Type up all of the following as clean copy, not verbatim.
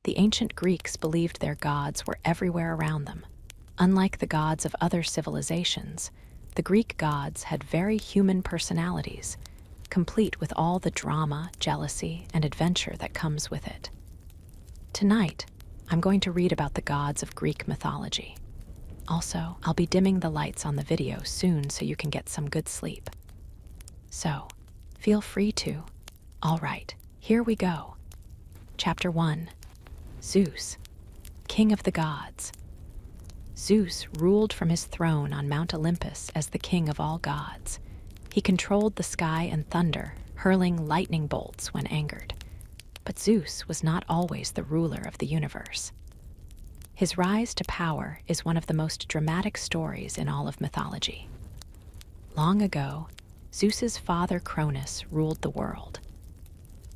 The ancient Greeks believed their gods were everywhere around them. Unlike the gods of other civilizations, the Greek gods had very human personalities, complete with all the drama, jealousy, and adventure that comes with it. Tonight, I'm going to read about the gods of Greek mythology. Also, I'll be dimming the lights on the video soon so you can get some good sleep. So, feel free to. All right, here we go. Chapter 1. Zeus, King of the Gods. Zeus ruled from his throne on Mount Olympus as the king of all gods. He controlled the sky and thunder, hurling lightning bolts when angered. But Zeus was not always the ruler of the universe. His rise to power is one of the most dramatic stories in all of mythology. Long ago, Zeus's father Cronus ruled the world.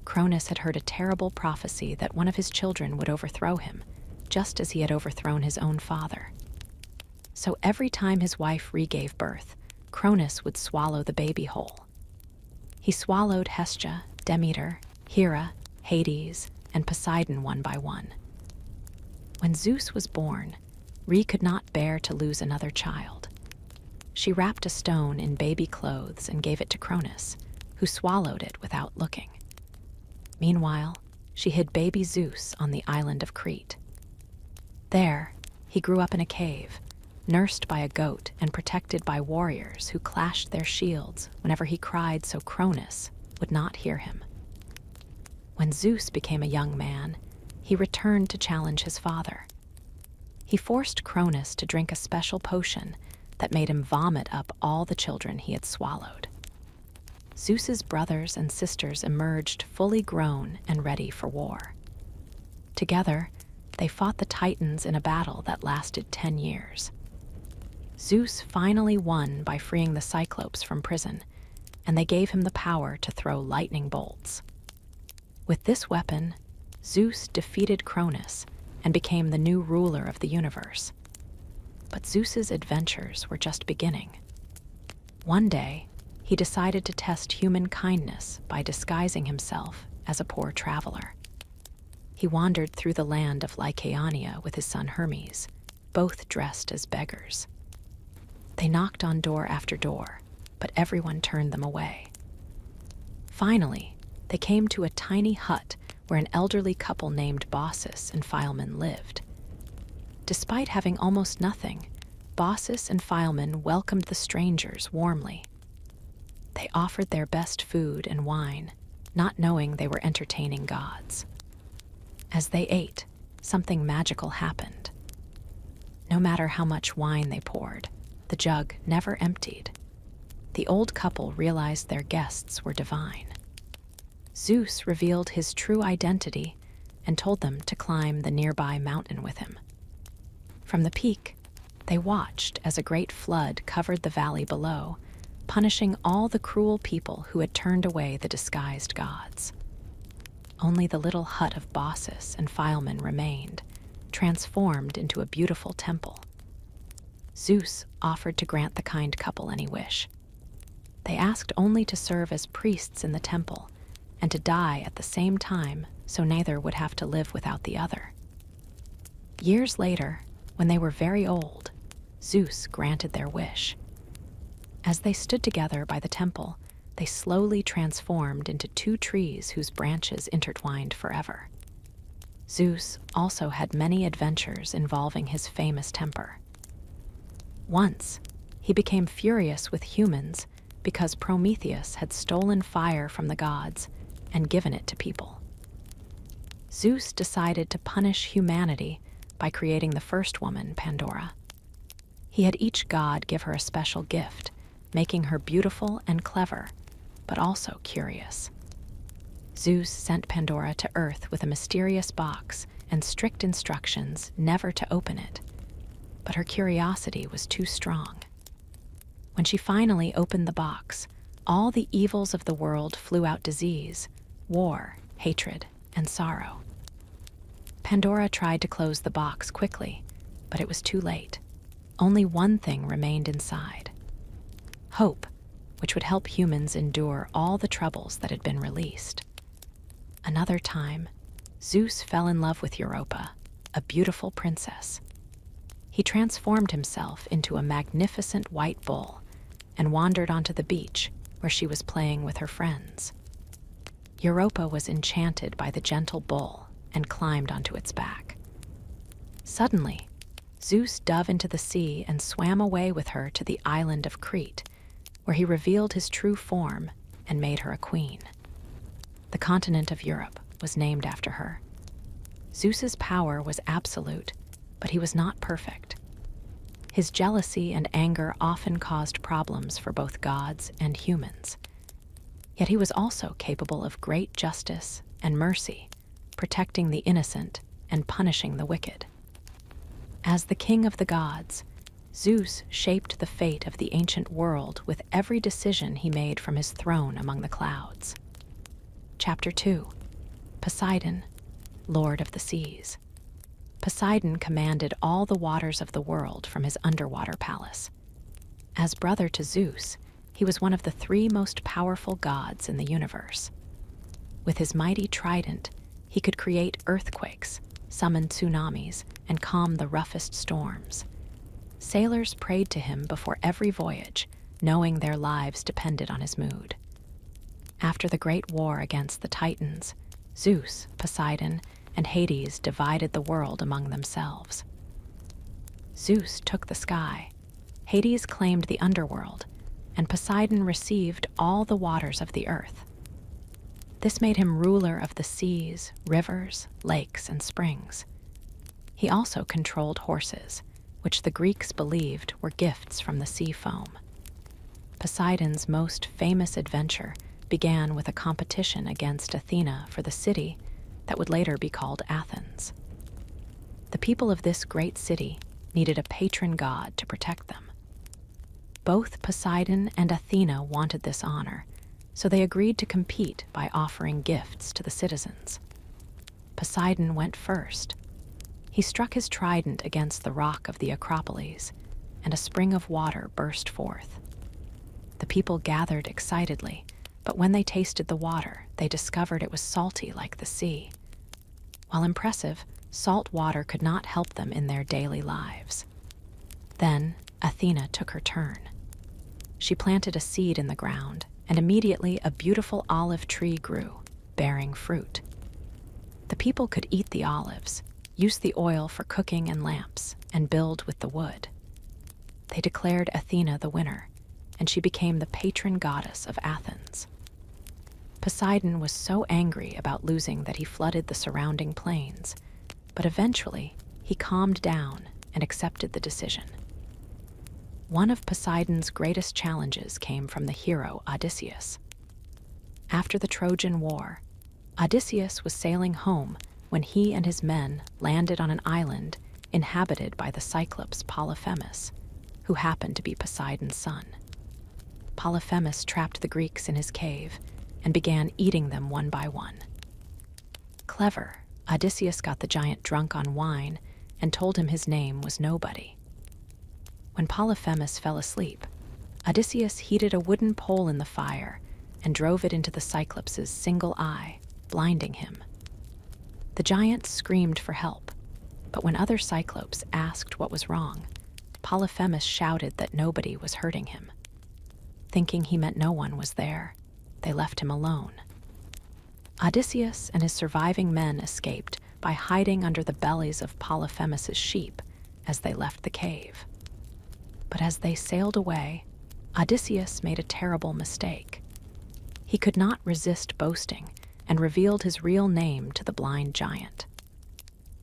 Cronus had heard a terrible prophecy that one of his children would overthrow him, just as he had overthrown his own father. So every time his wife regave birth, Cronus would swallow the baby whole. He swallowed Hestia, Demeter, Hera, Hades, and Poseidon one by one. When Zeus was born, Re could not bear to lose another child. She wrapped a stone in baby clothes and gave it to Cronus, who swallowed it without looking. Meanwhile, she hid baby Zeus on the island of Crete. There, he grew up in a cave, nursed by a goat and protected by warriors who clashed their shields whenever he cried so Cronus would not hear him. When Zeus became a young man, he returned to challenge his father. He forced Cronus to drink a special potion that made him vomit up all the children he had swallowed. Zeus's brothers and sisters emerged fully grown and ready for war. Together, they fought the Titans in a battle that lasted 10 years. Zeus finally won by freeing the Cyclopes from prison, and they gave him the power to throw lightning bolts. With this weapon, Zeus defeated Cronus and became the new ruler of the universe. But Zeus's adventures were just beginning. One day, he decided to test human kindness by disguising himself as a poor traveler. He wandered through the land of Lycaonia with his son Hermes, both dressed as beggars. They knocked on door after door, but everyone turned them away. Finally, they came to a tiny hut where an elderly couple named Baucis and Philemon lived. Despite having almost nothing, Baucis and Philemon welcomed the strangers warmly. They offered their best food and wine, not knowing they were entertaining gods. As they ate, something magical happened. No matter how much wine they poured, the jug never emptied. The old couple realized their guests were divine. Zeus revealed his true identity and told them to climb the nearby mountain with him. From the peak, they watched as a great flood covered the valley below, punishing all the cruel people who had turned away the disguised gods. Only the little hut of Baucis and Philemon remained, transformed into a beautiful temple. Zeus offered to grant the kind couple any wish. They asked only to serve as priests in the temple and to die at the same time so neither would have to live without the other. Years later, when they were very old, Zeus granted their wish. As they stood together by the temple, they slowly transformed into 2 trees whose branches intertwined forever. Zeus also had many adventures involving his famous temper. Once, he became furious with humans because Prometheus had stolen fire from the gods and given it to people. Zeus decided to punish humanity by creating the first woman, Pandora. He had each god give her a special gift, making her beautiful and clever, but also curious. Zeus sent Pandora to Earth with a mysterious box and strict instructions never to open it. But her curiosity was too strong. When she finally opened the box, all the evils of the world flew out: disease, war, hatred, and sorrow. Pandora tried to close the box quickly, but it was too late. Only one thing remained inside: hope, which would help humans endure all the troubles that had been released. Another time, Zeus fell in love with Europa, a beautiful princess. He transformed himself into a magnificent white bull and wandered onto the beach where she was playing with her friends. Europa was enchanted by the gentle bull and climbed onto its back. Suddenly, Zeus dove into the sea and swam away with her to the island of Crete, where he revealed his true form and made her a queen. The continent of Europe was named after her. Zeus's power was absolute, but he was not perfect. His jealousy and anger often caused problems for both gods and humans. Yet he was also capable of great justice and mercy, protecting the innocent and punishing the wicked. As the king of the gods, Zeus shaped the fate of the ancient world with every decision he made from his throne among the clouds. Chapter 2. Poseidon, Lord of the Seas. Poseidon commanded all the waters of the world from his underwater palace. As brother to Zeus, he was one of the three most powerful gods in the universe. With his mighty trident, he could create earthquakes, summon tsunamis, and calm the roughest storms. Sailors prayed to him before every voyage, knowing their lives depended on his mood. After the great war against the Titans, Zeus, Poseidon, and Hades divided the world among themselves. Zeus took the sky, Hades claimed the underworld, and Poseidon received all the waters of the earth. This made him ruler of the seas, rivers, lakes, and springs. He also controlled horses, which the Greeks believed were gifts from the sea foam. Poseidon's most famous adventure began with a competition against Athena for the city that would later be called Athens. The people of this great city needed a patron god to protect them. Both Poseidon and Athena wanted this honor, so they agreed to compete by offering gifts to the citizens. Poseidon went first. He struck his trident against the rock of the Acropolis, and a spring of water burst forth. The people gathered excitedly, but when they tasted the water, they discovered it was salty like the sea. While impressive, salt water could not help them in their daily lives. Then Athena took her turn. She planted a seed in the ground, and immediately a beautiful olive tree grew, bearing fruit. The people could eat the olives, use the oil for cooking and lamps, and build with the wood. They declared Athena the winner, and she became the patron goddess of Athens. Poseidon was so angry about losing that he flooded the surrounding plains, but eventually he calmed down and accepted the decision. One of Poseidon's greatest challenges came from the hero Odysseus. After the Trojan War, Odysseus was sailing home when he and his men landed on an island inhabited by the Cyclops Polyphemus, who happened to be Poseidon's son. Polyphemus trapped the Greeks in his cave and began eating them one by one. Clever, Odysseus got the giant drunk on wine and told him his name was Nobody. When Polyphemus fell asleep, Odysseus heated a wooden pole in the fire and drove it into the Cyclops' single eye, blinding him. The giant screamed for help, but when other Cyclopes asked what was wrong, Polyphemus shouted that nobody was hurting him. Thinking he meant no one was there, they left him alone. Odysseus and his surviving men escaped by hiding under the bellies of Polyphemus' sheep as they left the cave. But as they sailed away, Odysseus made a terrible mistake. He could not resist boasting and revealed his real name to the blind giant.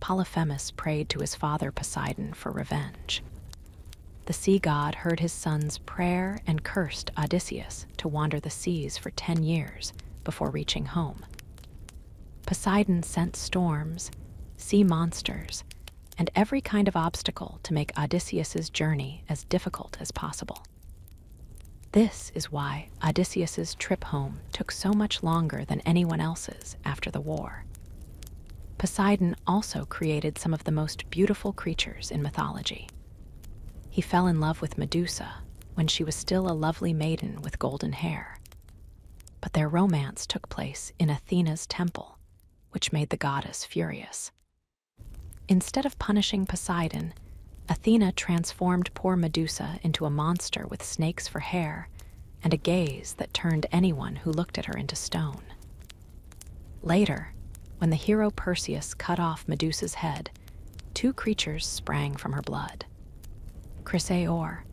Polyphemus prayed to his father Poseidon for revenge. The sea god heard his son's prayer and cursed Odysseus to wander the seas for 10 years before reaching home. Poseidon sent storms, sea monsters, and every kind of obstacle to make Odysseus's journey as difficult as possible. This is why Odysseus's trip home took so much longer than anyone else's after the war. Poseidon also created some of the most beautiful creatures in mythology. He fell in love with Medusa when she was still a lovely maiden with golden hair. But their romance took place in Athena's temple, which made the goddess furious. Instead of punishing Poseidon, Athena transformed poor Medusa into a monster with snakes for hair and a gaze that turned anyone who looked at her into stone. Later, when the hero Perseus cut off Medusa's head, two creatures sprang from her blood. Chrysaor,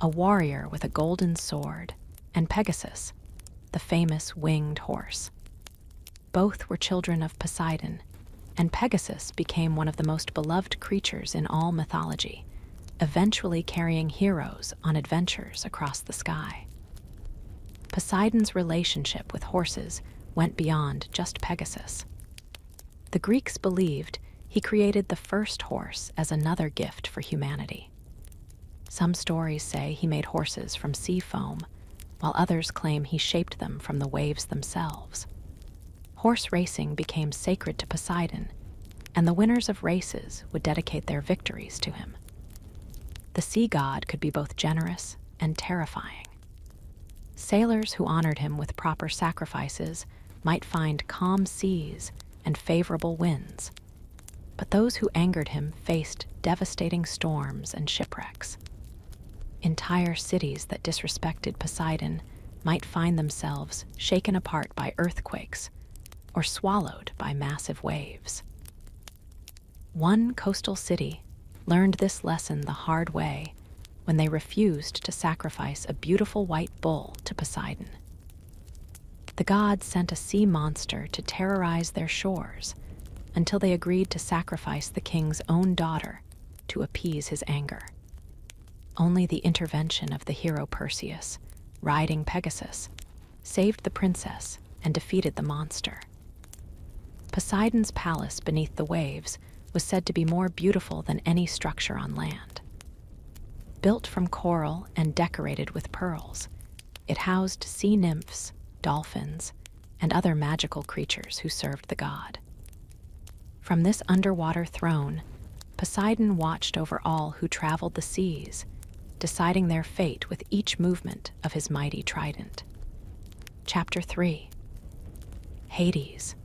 a warrior with a golden sword, and Pegasus, the famous winged horse. Both were children of Poseidon, and Pegasus became one of the most beloved creatures in all mythology, eventually carrying heroes on adventures across the sky. Poseidon's relationship with horses went beyond just Pegasus. The Greeks believed he created the first horse as another gift for humanity. Some stories say he made horses from sea foam, while others claim he shaped them from the waves themselves. Horse racing became sacred to Poseidon, and the winners of races would dedicate their victories to him. The sea god could be both generous and terrifying. Sailors who honored him with proper sacrifices might find calm seas and favorable winds, but those who angered him faced devastating storms and shipwrecks. Entire cities that disrespected Poseidon might find themselves shaken apart by earthquakes or swallowed by massive waves. One coastal city learned this lesson the hard way when they refused to sacrifice a beautiful white bull to Poseidon. The gods sent a sea monster to terrorize their shores until they agreed to sacrifice the king's own daughter to appease his anger. Only the intervention of the hero Perseus, riding Pegasus, saved the princess and defeated the monster. Poseidon's palace beneath the waves was said to be more beautiful than any structure on land. Built from coral and decorated with pearls, it housed sea nymphs, dolphins, and other magical creatures who served the god. From this underwater throne, Poseidon watched over all who traveled the seas, deciding their fate with each movement of his mighty trident. Chapter 3. Hades,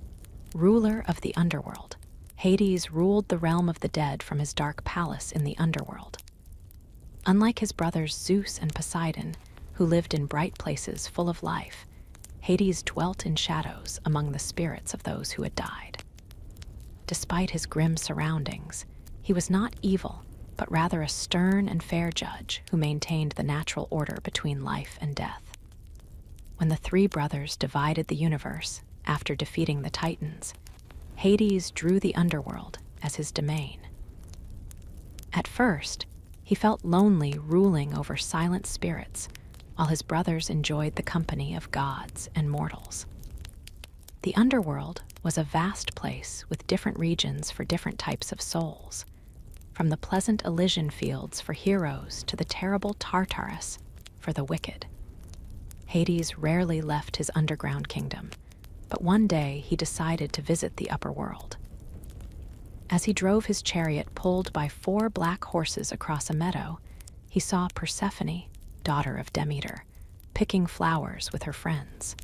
ruler of the underworld. Hades ruled the realm of the dead from his dark palace in the underworld. Unlike his brothers Zeus and Poseidon, who lived in bright places full of life, Hades dwelt in shadows among the spirits of those who had died. Despite his grim surroundings, he was not evil, but rather a stern and fair judge who maintained the natural order between life and death. When the three brothers divided the universe after defeating the Titans, Hades drew the underworld as his domain. At first, he felt lonely ruling over silent spirits, while his brothers enjoyed the company of gods and mortals. The underworld was a vast place with different regions for different types of souls, from the pleasant Elysian fields for heroes to the terrible Tartarus for the wicked. Hades rarely left his underground kingdom, but one day he decided to visit the upper world. As he drove his chariot pulled by 4 black horses across a meadow, he saw Persephone, daughter of Demeter, picking flowers with her friends.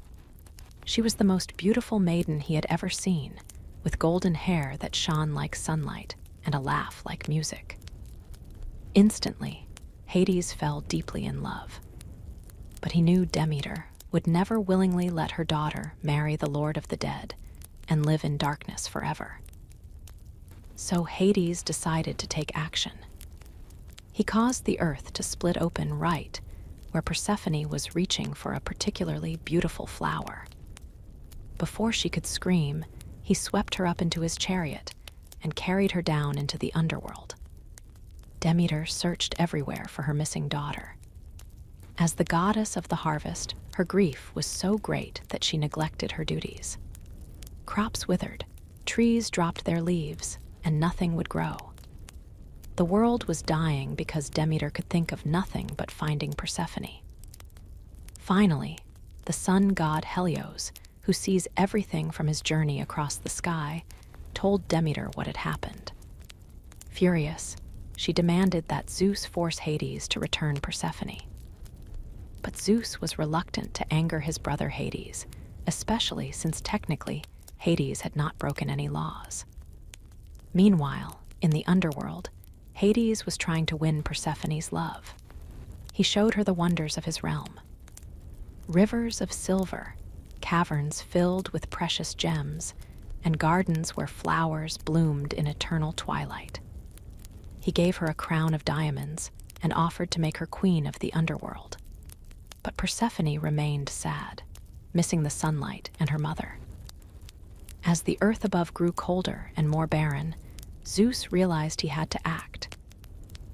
She was the most beautiful maiden he had ever seen, with golden hair that shone like sunlight and a laugh like music. Instantly, Hades fell deeply in love. But he knew Demeter would never willingly let her daughter marry the Lord of the Dead and live in darkness forever. So Hades decided to take action. He caused the earth to split open right where Persephone was reaching for a particularly beautiful flower. Before she could scream, he swept her up into his chariot and carried her down into the underworld. Demeter searched everywhere for her missing daughter. As the goddess of the harvest, her grief was so great that she neglected her duties. Crops withered, trees dropped their leaves, and nothing would grow. The world was dying because Demeter could think of nothing but finding Persephone. Finally, the sun god Helios, who sees everything from his journey across the sky, told Demeter what had happened. Furious, she demanded that Zeus force Hades to return Persephone. But Zeus was reluctant to anger his brother Hades, especially since technically Hades had not broken any laws. Meanwhile, in the underworld, Hades was trying to win Persephone's love. He showed her the wonders of his realm. Rivers of silver, caverns filled with precious gems, and gardens where flowers bloomed in eternal twilight. He gave her a crown of diamonds and offered to make her queen of the underworld. But Persephone remained sad, missing the sunlight and her mother. As the earth above grew colder and more barren, Zeus realized he had to act.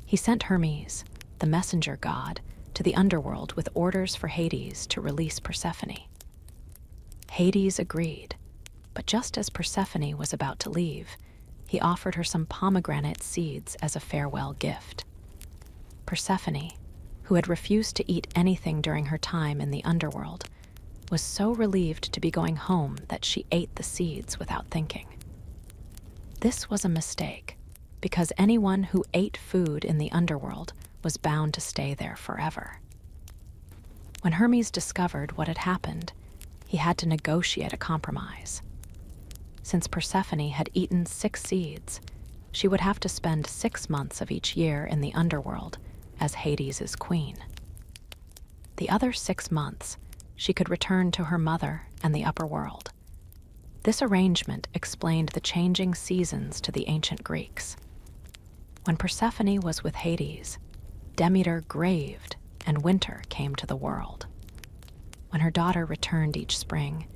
He sent Hermes, the messenger god, to the underworld with orders for Hades to release Persephone. Hades agreed, but just as Persephone was about to leave, he offered her some pomegranate seeds as a farewell gift. Persephone, who had refused to eat anything during her time in the underworld, was so relieved to be going home that she ate the seeds without thinking. This was a mistake, because anyone who ate food in the underworld was bound to stay there forever. When Hermes discovered what had happened, he had to negotiate a compromise. Since Persephone had eaten 6 seeds, she would have to spend 6 months of each year in the underworld as Hades' queen. The other 6 months, she could return to her mother and the upper world. This arrangement explained the changing seasons to the ancient Greeks. When Persephone was with Hades, Demeter graved and winter came to the world. When her daughter returned each spring,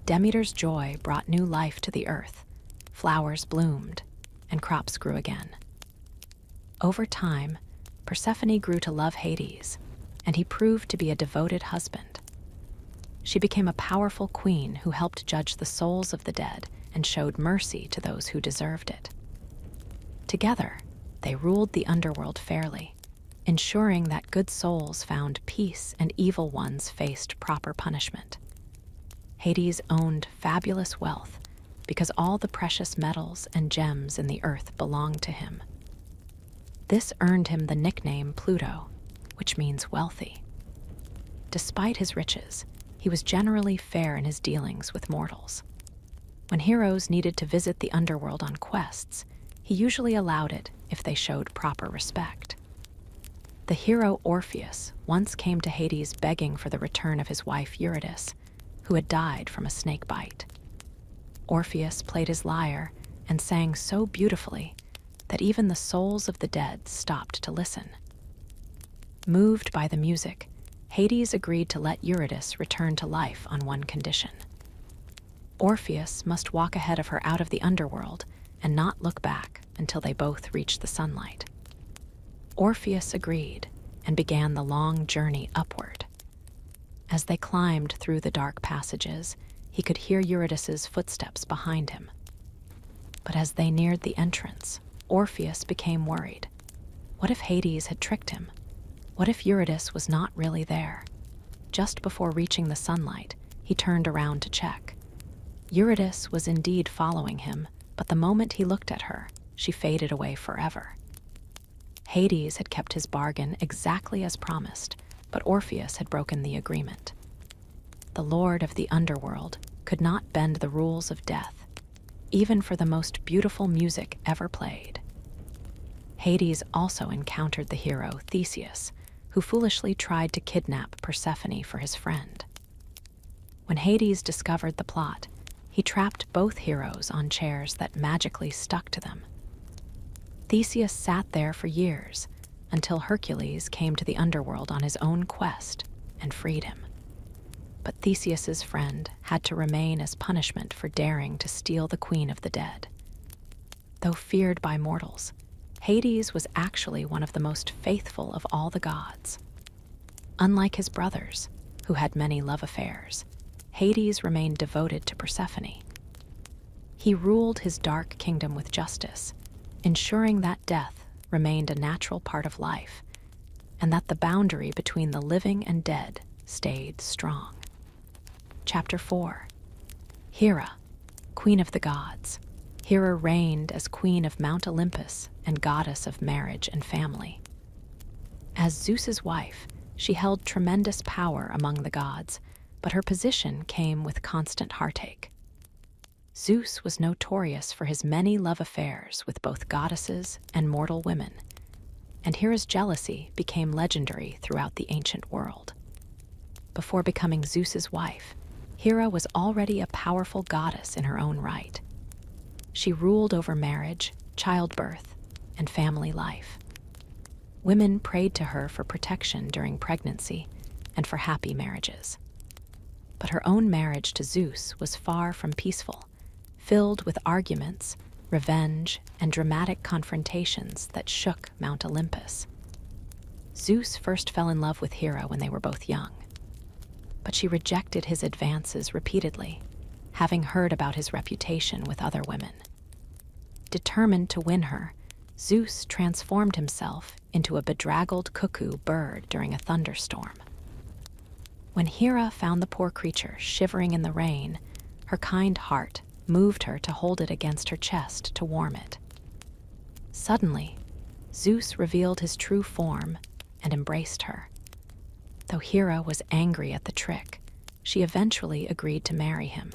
Demeter's joy brought new life to the earth. Flowers bloomed and crops grew again. Over time, Persephone grew to love Hades, and he proved to be a devoted husband. She became a powerful queen who helped judge the souls of the dead and showed mercy to those who deserved it. Together, they ruled the underworld fairly, ensuring that good souls found peace and evil ones faced proper punishment. Hades owned fabulous wealth because all the precious metals and gems in the earth belonged to him. This earned him the nickname Pluto, which means wealthy. Despite his riches, he was generally fair in his dealings with mortals. When heroes needed to visit the underworld on quests, he usually allowed it if they showed proper respect. The hero Orpheus once came to Hades begging for the return of his wife Eurydice, who had died from a snake bite. Orpheus played his lyre and sang so beautifully that even the souls of the dead stopped to listen. Moved by the music, Hades agreed to let Eurydice return to life on one condition. Orpheus must walk ahead of her out of the underworld and not look back until they both reached the sunlight. Orpheus agreed and began the long journey upward. As they climbed through the dark passages, he could hear Eurydice's footsteps behind him. But as they neared the entrance, Orpheus became worried. What if Hades had tricked him? What if Eurydice was not really there? Just before reaching the sunlight, he turned around to check. Eurydice was indeed following him, but the moment he looked at her, she faded away forever. Hades had kept his bargain exactly as promised, but Orpheus had broken the agreement. The lord of the underworld could not bend the rules of death, even for the most beautiful music ever played. Hades also encountered the hero Theseus, who foolishly tried to kidnap Persephone for his friend. When Hades discovered the plot, he trapped both heroes on chairs that magically stuck to them. Theseus sat there for years, until Hercules came to the underworld on his own quest and freed him. But Theseus's friend had to remain as punishment for daring to steal the queen of the dead. Though feared by mortals, Hades was actually one of the most faithful of all the gods. Unlike his brothers, who had many love affairs, Hades remained devoted to Persephone. He ruled his dark kingdom with justice, ensuring that death remained a natural part of life, and that the boundary between the living and dead stayed strong. Chapter 4. Hera, Queen of the Gods. Hera reigned as queen of Mount Olympus and goddess of marriage and family. As Zeus's wife, she held tremendous power among the gods, but her position came with constant heartache. Zeus was notorious for his many love affairs with both goddesses and mortal women, and Hera's jealousy became legendary throughout the ancient world. Before becoming Zeus's wife, Hera was already a powerful goddess in her own right. She ruled over marriage, childbirth, and family life. Women prayed to her for protection during pregnancy and for happy marriages. But her own marriage to Zeus was far from peaceful, filled with arguments, revenge, and dramatic confrontations that shook Mount Olympus. Zeus first fell in love with Hera when they were both young, but she rejected his advances repeatedly, having heard about his reputation with other women. Determined to win her, Zeus transformed himself into a bedraggled cuckoo bird during a thunderstorm. When Hera found the poor creature shivering in the rain, her kind heart moved her to hold it against her chest to warm it. Suddenly, Zeus revealed his true form and embraced her. Though Hera was angry at the trick, she eventually agreed to marry him.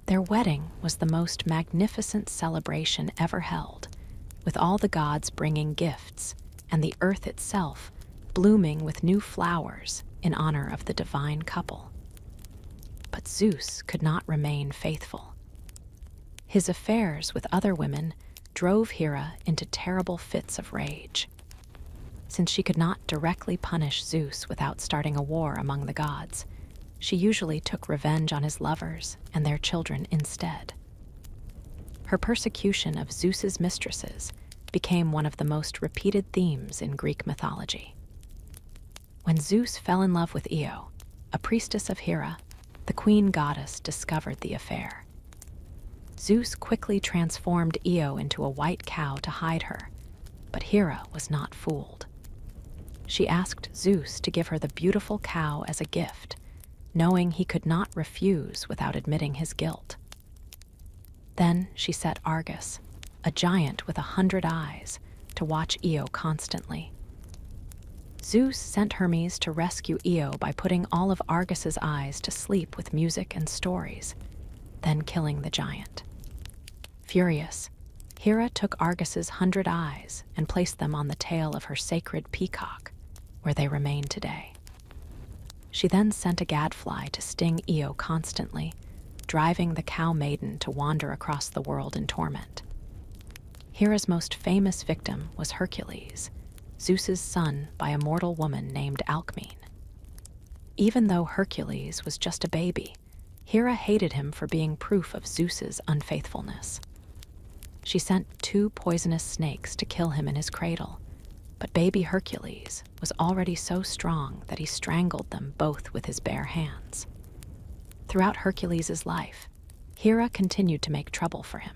Their wedding was the most magnificent celebration ever held, with all the gods bringing gifts and the earth itself blooming with new flowers in honor of the divine couple. But Zeus could not remain faithful. His affairs with other women drove Hera into terrible fits of rage. Since she could not directly punish Zeus without starting a war among the gods, she usually took revenge on his lovers and their children instead. Her persecution of Zeus's mistresses became one of the most repeated themes in Greek mythology. When Zeus fell in love with Io, a priestess of Hera, the queen goddess discovered the affair. Zeus quickly transformed Io into a white cow to hide her, but Hera was not fooled. She asked Zeus to give her the beautiful cow as a gift, knowing he could not refuse without admitting his guilt. Then she set Argus, a giant with 100 eyes, to watch Io constantly. Zeus sent Hermes to rescue Io by putting all of Argus's eyes to sleep with music and stories, then killing the giant. Furious, Hera took Argus's 100 eyes and placed them on the tail of her sacred peacock, where they remain today. She then sent a gadfly to sting Io constantly, driving the cow maiden to wander across the world in torment. Hera's most famous victim was Hercules, Zeus's son by a mortal woman named Alcmene. Even though Hercules was just a baby, Hera hated him for being proof of Zeus's unfaithfulness. She sent 2 poisonous snakes to kill him in his cradle, but baby Hercules was already so strong that he strangled them both with his bare hands. Throughout Hercules' life, Hera continued to make trouble for him.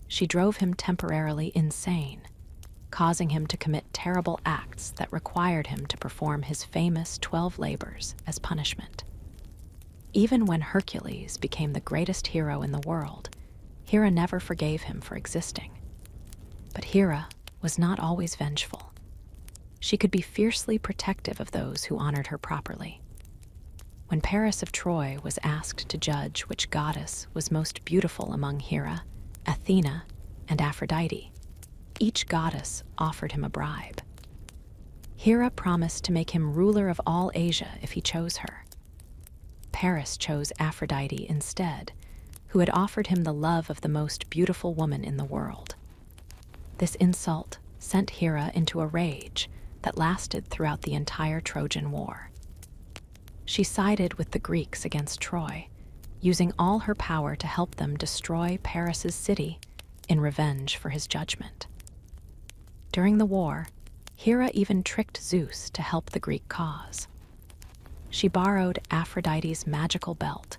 She drove him temporarily insane, causing him to commit terrible acts that required him to perform his famous 12 labors as punishment. Even when Hercules became the greatest hero in the world, Hera never forgave him for existing. But Hera was not always vengeful. She could be fiercely protective of those who honored her properly. When Paris of Troy was asked to judge which goddess was most beautiful among Hera, Athena, and Aphrodite, each goddess offered him a bribe. Hera promised to make him ruler of all Asia if he chose her. Paris chose Aphrodite instead, who had offered him the love of the most beautiful woman in the world. This insult sent Hera into a rage that lasted throughout the entire Trojan War. She sided with the Greeks against Troy, using all her power to help them destroy Paris's city in revenge for his judgment. During the war, Hera even tricked Zeus to help the Greek cause. She borrowed Aphrodite's magical belt,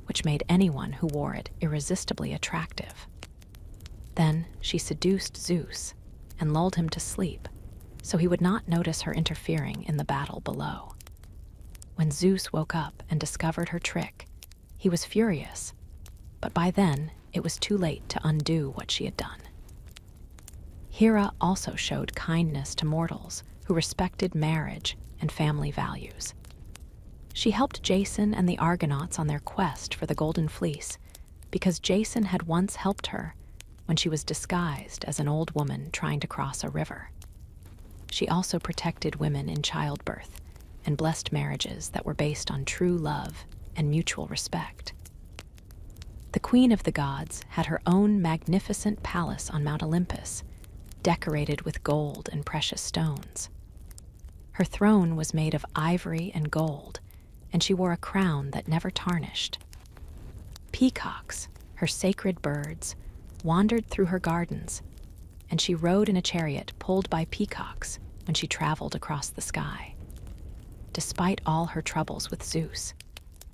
which made anyone who wore it irresistibly attractive. Then she seduced Zeus and lulled him to sleep, so he would not notice her interfering in the battle below. When Zeus woke up and discovered her trick, he was furious, but by then it was too late to undo what she had done. Hera also showed kindness to mortals who respected marriage and family values. She helped Jason and the Argonauts on their quest for the Golden Fleece, because Jason had once helped her when she was disguised as an old woman trying to cross a river. She also protected women in childbirth and blessed marriages that were based on true love and mutual respect. The Queen of the Gods had her own magnificent palace on Mount Olympus, decorated with gold and precious stones. Her throne was made of ivory and gold, and she wore a crown that never tarnished. Peacocks, her sacred birds, wandered through her gardens, and she rode in a chariot pulled by peacocks when she traveled across the sky. Despite all her troubles with Zeus,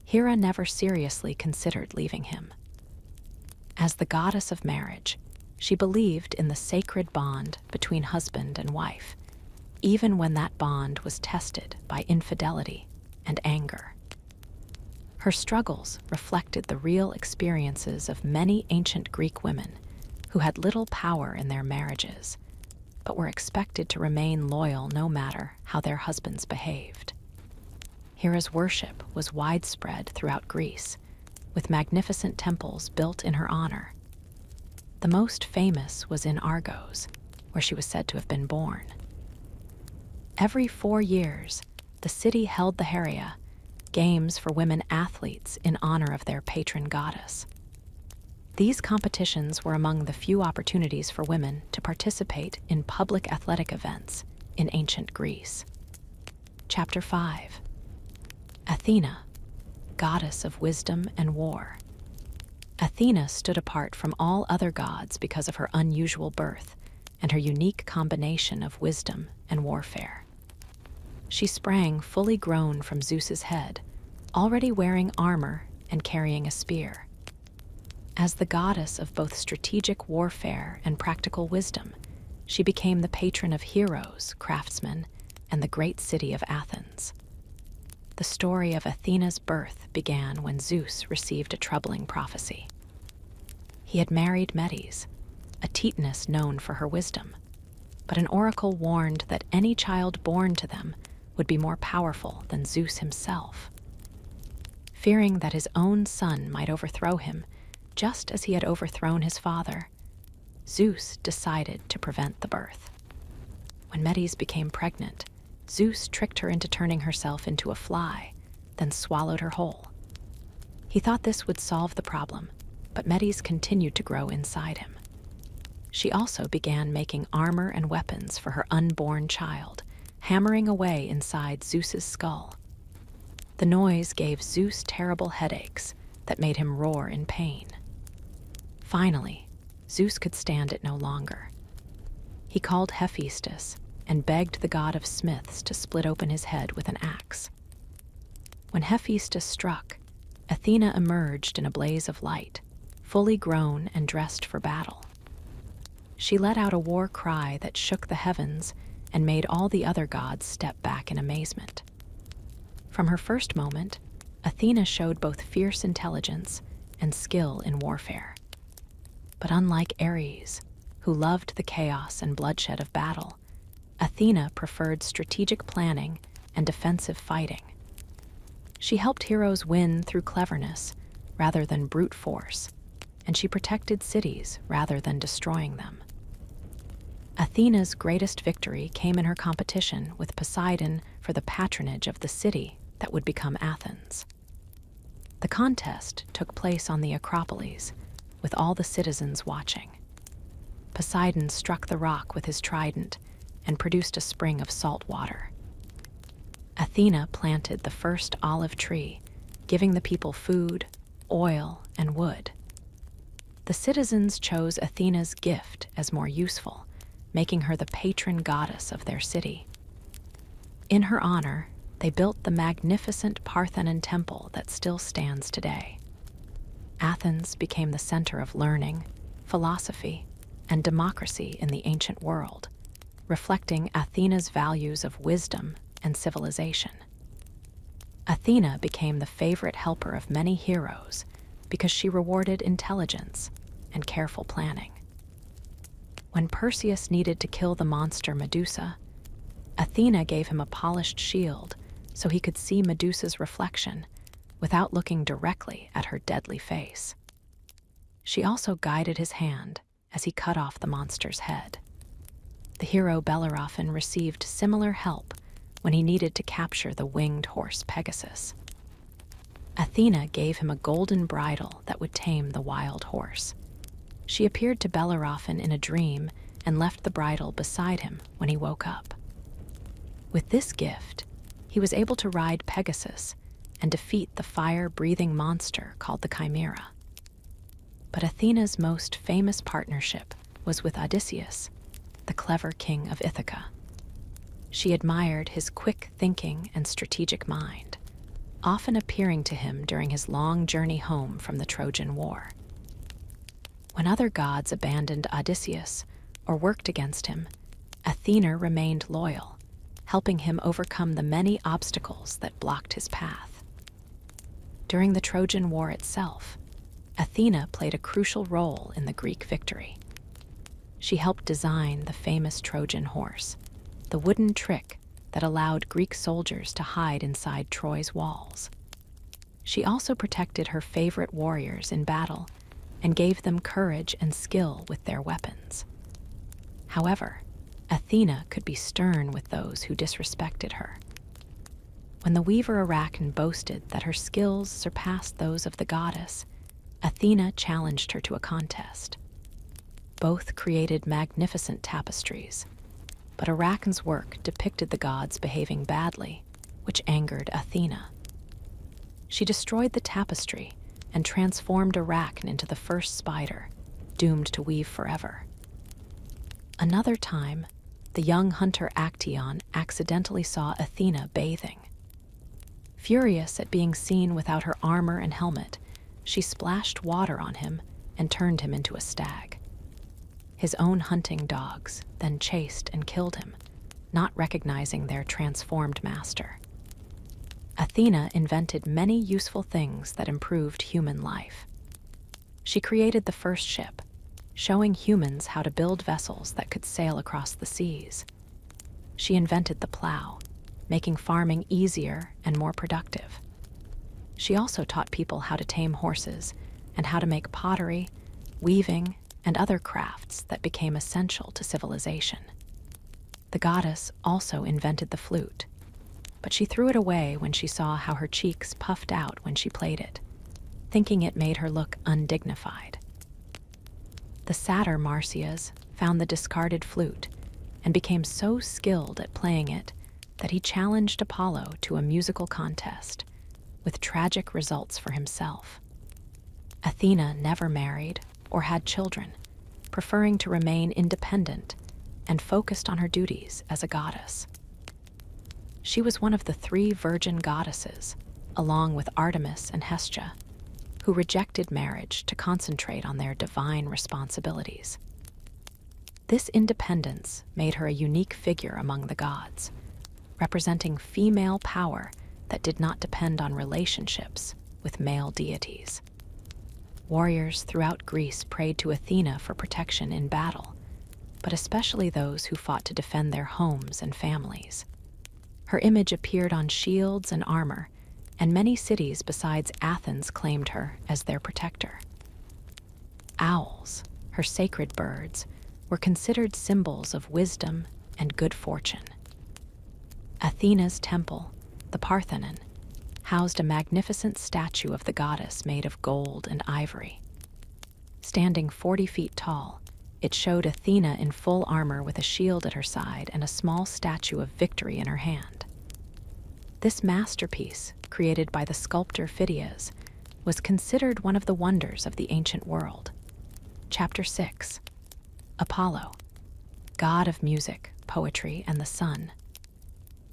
Hera never seriously considered leaving him. As the goddess of marriage, she believed in the sacred bond between husband and wife, even when that bond was tested by infidelity and anger. Her struggles reflected the real experiences of many ancient Greek women who had little power in their marriages, but were expected to remain loyal no matter how their husbands behaved. Hera's worship was widespread throughout Greece, with magnificent temples built in her honor. The most famous was in Argos, where she was said to have been born. Every 4 years, the city held the Hera, games for women athletes in honor of their patron goddess. These competitions were among the few opportunities for women to participate in public athletic events in ancient Greece. Chapter 5. Athena, goddess of wisdom and war. Athena stood apart from all other gods because of her unusual birth and her unique combination of wisdom and warfare. She sprang fully grown from Zeus's head, already wearing armor and carrying a spear. As the goddess of both strategic warfare and practical wisdom, she became the patron of heroes, craftsmen, and the great city of Athens. The story of Athena's birth began when Zeus received a troubling prophecy. He had married Medes, a Titaness known for her wisdom, but an oracle warned that any child born to them would be more powerful than Zeus himself. Fearing that his own son might overthrow him, just as he had overthrown his father, Zeus decided to prevent the birth. When Medes became pregnant, Zeus tricked her into turning herself into a fly, then swallowed her whole. He thought this would solve the problem, but Medes continued to grow inside him. She also began making armor and weapons for her unborn child, hammering away inside Zeus's skull. The noise gave Zeus terrible headaches that made him roar in pain. Finally, Zeus could stand it no longer. He called Hephaestus and begged the god of smiths to split open his head with an axe. When Hephaestus struck, Athena emerged in a blaze of light, fully grown and dressed for battle. She let out a war cry that shook the heavens and made all the other gods step back in amazement. From her first moment, Athena showed both fierce intelligence and skill in warfare. But unlike Ares, who loved the chaos and bloodshed of battle, Athena preferred strategic planning and defensive fighting. She helped heroes win through cleverness rather than brute force, and she protected cities rather than destroying them. Athena's greatest victory came in her competition with Poseidon for the patronage of the city that would become Athens. The contest took place on the Acropolis, with all the citizens watching. Poseidon struck the rock with his trident and produced a spring of salt water. Athena planted the first olive tree, giving the people food, oil, and wood. The citizens chose Athena's gift as more useful, making her the patron goddess of their city. In her honor, they built the magnificent Parthenon temple that still stands today. Athens became the center of learning, philosophy, and democracy in the ancient world, reflecting Athena's values of wisdom and civilization. Athena became the favorite helper of many heroes because she rewarded intelligence and careful planning. When Perseus needed to kill the monster Medusa, Athena gave him a polished shield so he could see Medusa's reflection without looking directly at her deadly face. She also guided his hand as he cut off the monster's head. The hero Bellerophon received similar help when he needed to capture the winged horse Pegasus. Athena gave him a golden bridle that would tame the wild horse. She appeared to Bellerophon in a dream and left the bridle beside him when he woke up. With this gift, he was able to ride Pegasus and defeat the fire-breathing monster called the Chimera. But Athena's most famous partnership was with Odysseus, the clever king of Ithaca. She admired his quick thinking and strategic mind, often appearing to him during his long journey home from the Trojan War. When other gods abandoned Odysseus or worked against him, Athena remained loyal, helping him overcome the many obstacles that blocked his path. During the Trojan War itself, Athena played a crucial role in the Greek victory. She helped design the famous Trojan horse, the wooden trick that allowed Greek soldiers to hide inside Troy's walls. She also protected her favorite warriors in battle and gave them courage and skill with their weapons. However, Athena could be stern with those who disrespected her. When the weaver Arachne boasted that her skills surpassed those of the goddess, Athena challenged her to a contest. Both created magnificent tapestries, but Arachne's work depicted the gods behaving badly, which angered Athena. She destroyed the tapestry and transformed Arachne into the first spider, doomed to weave forever. Another time, the young hunter Actaeon accidentally saw Athena bathing. Furious at being seen without her armor and helmet, she splashed water on him and turned him into a stag. His own hunting dogs then chased and killed him, not recognizing their transformed master. Athena invented many useful things that improved human life. She created the first ship, showing humans how to build vessels that could sail across the seas. She invented the plow, making farming easier and more productive. She also taught people how to tame horses and how to make pottery, weaving, and other crafts that became essential to civilization. The goddess also invented the flute, but she threw it away when she saw how her cheeks puffed out when she played it, thinking it made her look undignified. The satyr Marsyas found the discarded flute and became so skilled at playing it that he challenged Apollo to a musical contest, with tragic results for himself. Athena never married or had children, preferring to remain independent and focused on her duties as a goddess. She was one of the 3 virgin goddesses, along with Artemis and Hestia, who rejected marriage to concentrate on their divine responsibilities. This independence made her a unique figure among the gods, representing female power that did not depend on relationships with male deities. Warriors throughout Greece prayed to Athena for protection in battle, but especially those who fought to defend their homes and families. Her image appeared on shields and armor, and many cities besides Athens claimed her as their protector. Owls, her sacred birds, were considered symbols of wisdom and good fortune. Athena's temple, the Parthenon, housed a magnificent statue of the goddess made of gold and ivory. Standing 40 feet tall, it showed Athena in full armor with a shield at her side and a small statue of victory in her hand. This masterpiece, created by the sculptor Phidias, was considered one of the wonders of the ancient world. Chapter 6. Apollo, god of music, poetry, and the sun.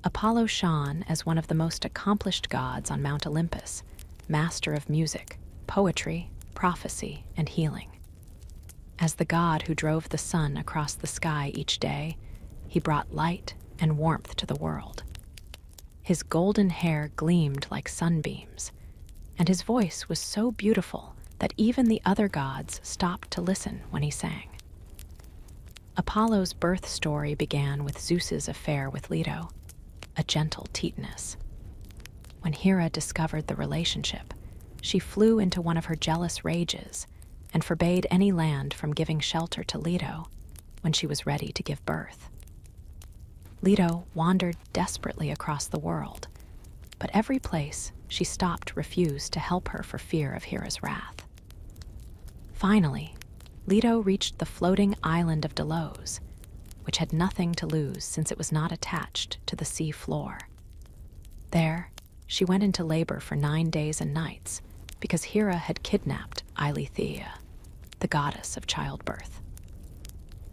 Apollo shone as one of the most accomplished gods on Mount Olympus, master of music, poetry, prophecy, and healing. As the god who drove the sun across the sky each day, he brought light and warmth to the world. His golden hair gleamed like sunbeams, and his voice was so beautiful that even the other gods stopped to listen when he sang. Apollo's birth story began with Zeus's affair with Leto, a gentle Titaness. When Hera discovered the relationship, she flew into one of her jealous rages and forbade any land from giving shelter to Leto when she was ready to give birth. Leto wandered desperately across the world, but every place she stopped refused to help her for fear of Hera's wrath. Finally, Leto reached the floating island of Delos, which had nothing to lose since it was not attached to the sea floor. There, she went into labor for 9 days and nights because Hera had kidnapped Eileithyia, the goddess of childbirth.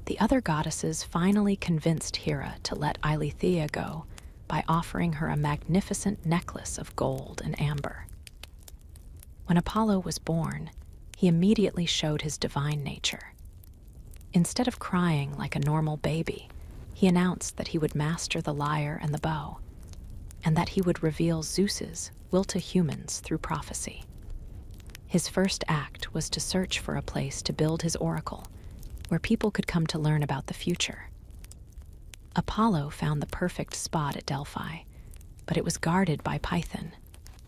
The other goddesses finally convinced Hera to let Eileithyia go by offering her a magnificent necklace of gold and amber. When Apollo was born, he immediately showed his divine nature. Instead of crying like a normal baby, he announced that he would master the lyre and the bow, and that he would reveal Zeus's will to humans through prophecy. His first act was to search for a place to build his oracle, where people could come to learn about the future. Apollo found the perfect spot at Delphi, but it was guarded by Python,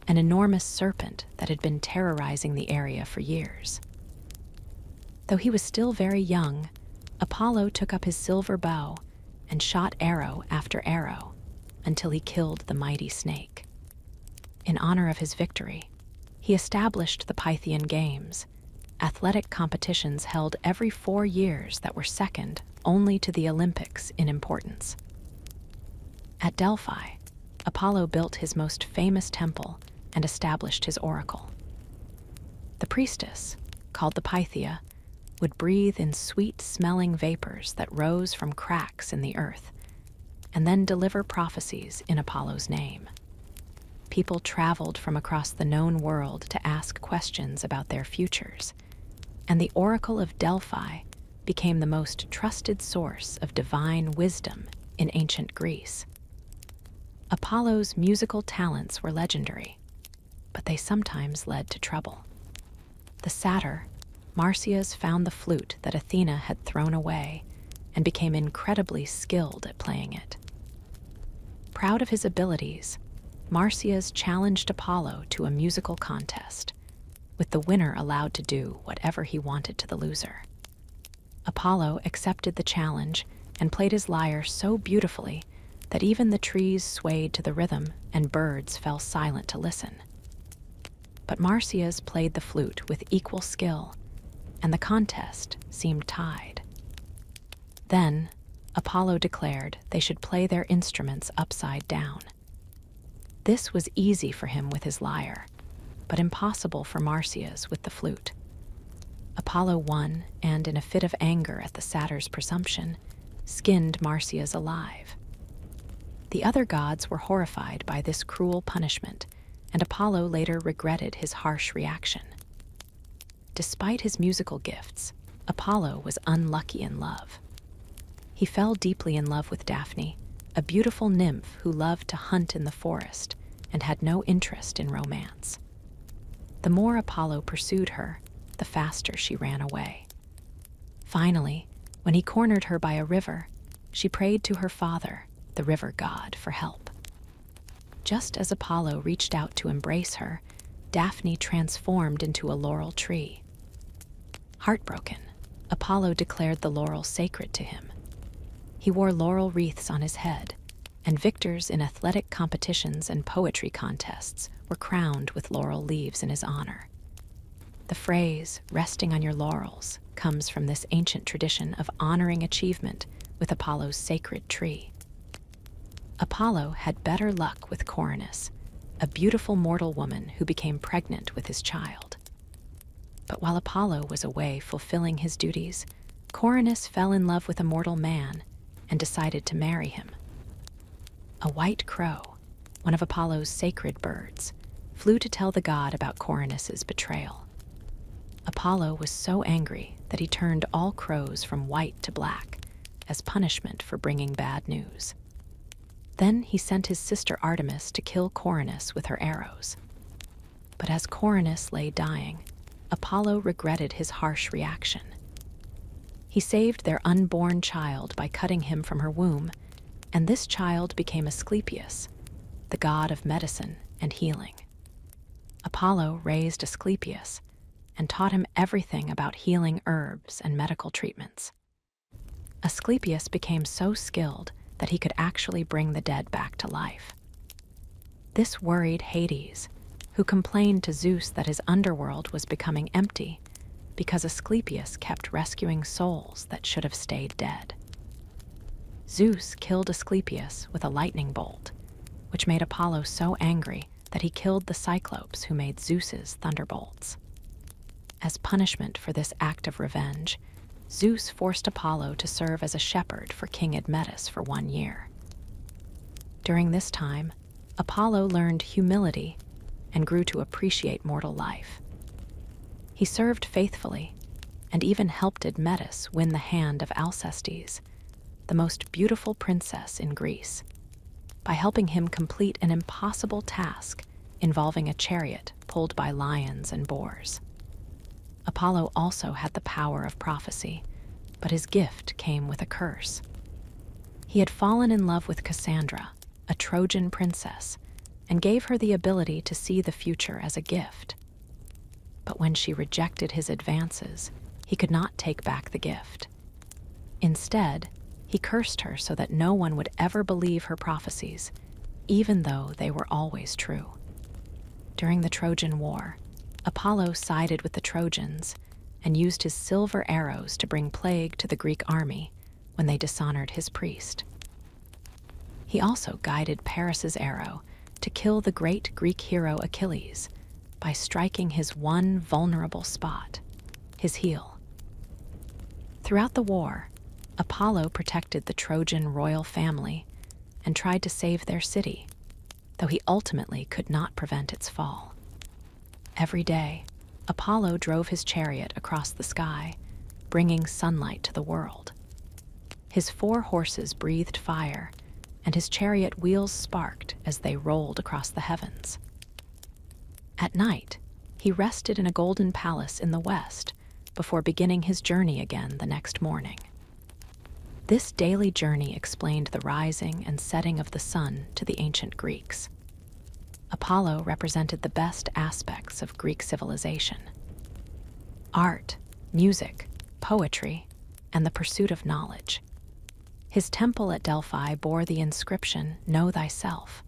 an enormous serpent that had been terrorizing the area for years. Though he was still very young, Apollo took up his silver bow and shot arrow after arrow until he killed the mighty snake. In honor of his victory, he established the Pythian Games, athletic competitions held every 4 years that were second only to the Olympics in importance. At Delphi, Apollo built his most famous temple and established his oracle. The priestess, called the Pythia, would breathe in sweet-smelling vapors that rose from cracks in the earth, and then deliver prophecies in Apollo's name. People traveled from across the known world to ask questions about their futures, and the Oracle of Delphi became the most trusted source of divine wisdom in ancient Greece. Apollo's musical talents were legendary, but they sometimes led to trouble. The satyr, Marsyas, found the flute that Athena had thrown away and became incredibly skilled at playing it. Proud of his abilities, Marsyas challenged Apollo to a musical contest, with the winner allowed to do whatever he wanted to the loser. Apollo accepted the challenge and played his lyre so beautifully that even the trees swayed to the rhythm and birds fell silent to listen. But Marsyas played the flute with equal skill, and the contest seemed tied. Then, Apollo declared they should play their instruments upside down. This was easy for him with his lyre, but impossible for Marsyas with the flute. Apollo won, and in a fit of anger at the satyr's presumption, skinned Marsyas alive. The other gods were horrified by this cruel punishment, and Apollo later regretted his harsh reaction. Despite his musical gifts, Apollo was unlucky in love. He fell deeply in love with Daphne, a beautiful nymph who loved to hunt in the forest and had no interest in romance. The more Apollo pursued her, the faster she ran away. Finally, when he cornered her by a river, she prayed to her father, the river god, for help. Just as Apollo reached out to embrace her, Daphne transformed into a laurel tree. Heartbroken, Apollo declared the laurel sacred to him. He wore laurel wreaths on his head, and victors in athletic competitions and poetry contests were crowned with laurel leaves in his honor. The phrase, "resting on your laurels," comes from this ancient tradition of honoring achievement with Apollo's sacred tree. Apollo had better luck with Coronis, a beautiful mortal woman who became pregnant with his child. But while Apollo was away fulfilling his duties, Coronis fell in love with a mortal man and decided to marry him. A white crow, one of Apollo's sacred birds, flew to tell the god about Coronis's betrayal. Apollo was so angry that he turned all crows from white to black as punishment for bringing bad news. Then he sent his sister Artemis to kill Coronis with her arrows. But as Coronis lay dying, Apollo regretted his harsh reaction. He saved their unborn child by cutting him from her womb, and this child became Asclepius, the god of medicine and healing. Apollo raised Asclepius, and taught him everything about healing herbs and medical treatments. Asclepius became so skilled that he could actually bring the dead back to life. This worried Hades, who complained to Zeus that his underworld was becoming empty because Asclepius kept rescuing souls that should have stayed dead. Zeus killed Asclepius with a lightning bolt, which made Apollo so angry that he killed the Cyclopes who made Zeus's thunderbolts. As punishment for this act of revenge, Zeus forced Apollo to serve as a shepherd for King Admetus for 1 year. During this time, Apollo learned humility and grew to appreciate mortal life. He served faithfully and even helped Admetus win the hand of Alcestis, the most beautiful princess in Greece, by helping him complete an impossible task involving a chariot pulled by lions and boars. Apollo also had the power of prophecy, but his gift came with a curse. He had fallen in love with Cassandra, a Trojan princess, and gave her the ability to see the future as a gift. But when she rejected his advances, he could not take back the gift. Instead, he cursed her so that no one would ever believe her prophecies, even though they were always true. During the Trojan War, Apollo sided with the Trojans and used his silver arrows to bring plague to the Greek army when they dishonored his priest. He also guided Paris's arrow to kill the great Greek hero Achilles by striking his one vulnerable spot, his heel. Throughout the war, Apollo protected the Trojan royal family and tried to save their city, though he ultimately could not prevent its fall. Every day, Apollo drove his chariot across the sky, bringing sunlight to the world. His 4 horses breathed fire, and his chariot wheels sparked as they rolled across the heavens. At night, he rested in a golden palace in the west before beginning his journey again the next morning. This daily journey explained the rising and setting of the sun to the ancient Greeks. Apollo represented the best aspects of Greek civilization: art, music, poetry, and the pursuit of knowledge. His temple at Delphi bore the inscription, "Know thyself,"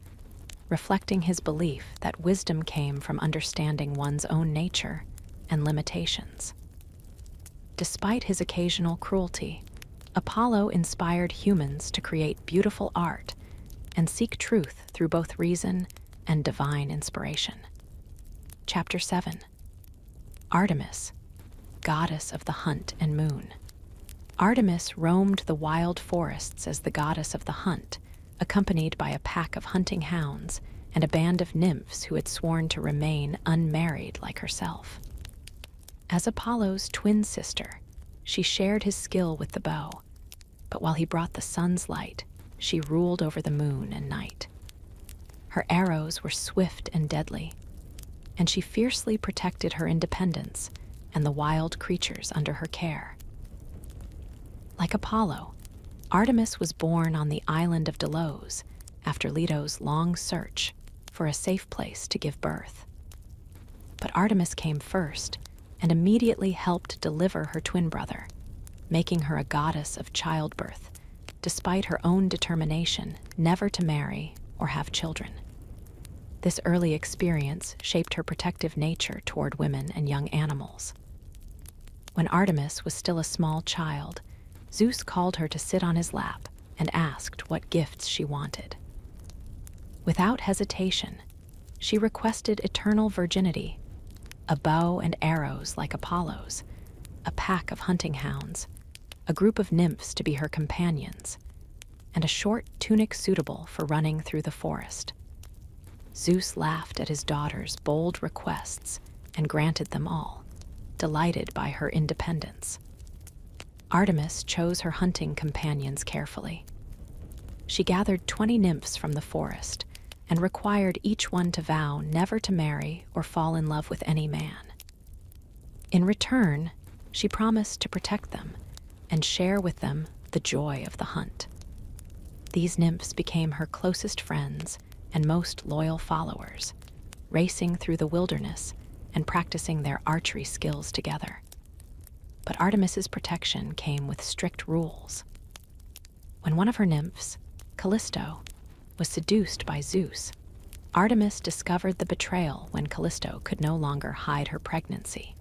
reflecting his belief that wisdom came from understanding one's own nature and limitations. Despite his occasional cruelty, Apollo inspired humans to create beautiful art and seek truth through both reason and divine inspiration. Chapter 7. Artemis, goddess of the hunt and moon. Artemis roamed the wild forests as the goddess of the hunt, accompanied by a pack of hunting hounds and a band of nymphs who had sworn to remain unmarried like herself. As Apollo's twin sister, she shared his skill with the bow, but while he brought the sun's light, she ruled over the moon and night. Her arrows were swift and deadly, and she fiercely protected her independence and the wild creatures under her care. Like Apollo, Artemis was born on the island of Delos after Leto's long search for a safe place to give birth. But Artemis came first and immediately helped deliver her twin brother, making her a goddess of childbirth, despite her own determination never to marry or have children. This early experience shaped her protective nature toward women and young animals. When Artemis was still a small child, Zeus called her to sit on his lap and asked what gifts she wanted. Without hesitation, she requested eternal virginity, a bow and arrows like Apollo's, a pack of hunting hounds, a group of nymphs to be her companions, and a short tunic suitable for running through the forest. Zeus laughed at his daughter's bold requests and granted them all, delighted by her independence. Artemis chose her hunting companions carefully. She gathered 20 nymphs from the forest and required each one to vow never to marry or fall in love with any man. In return, she promised to protect them and share with them the joy of the hunt. These nymphs became her closest friends and most loyal followers, racing through the wilderness and practicing their archery skills together. But Artemis's protection came with strict rules. When one of her nymphs, Callisto, was seduced by Zeus, Artemis discovered the betrayal when Callisto could no longer hide her pregnancy.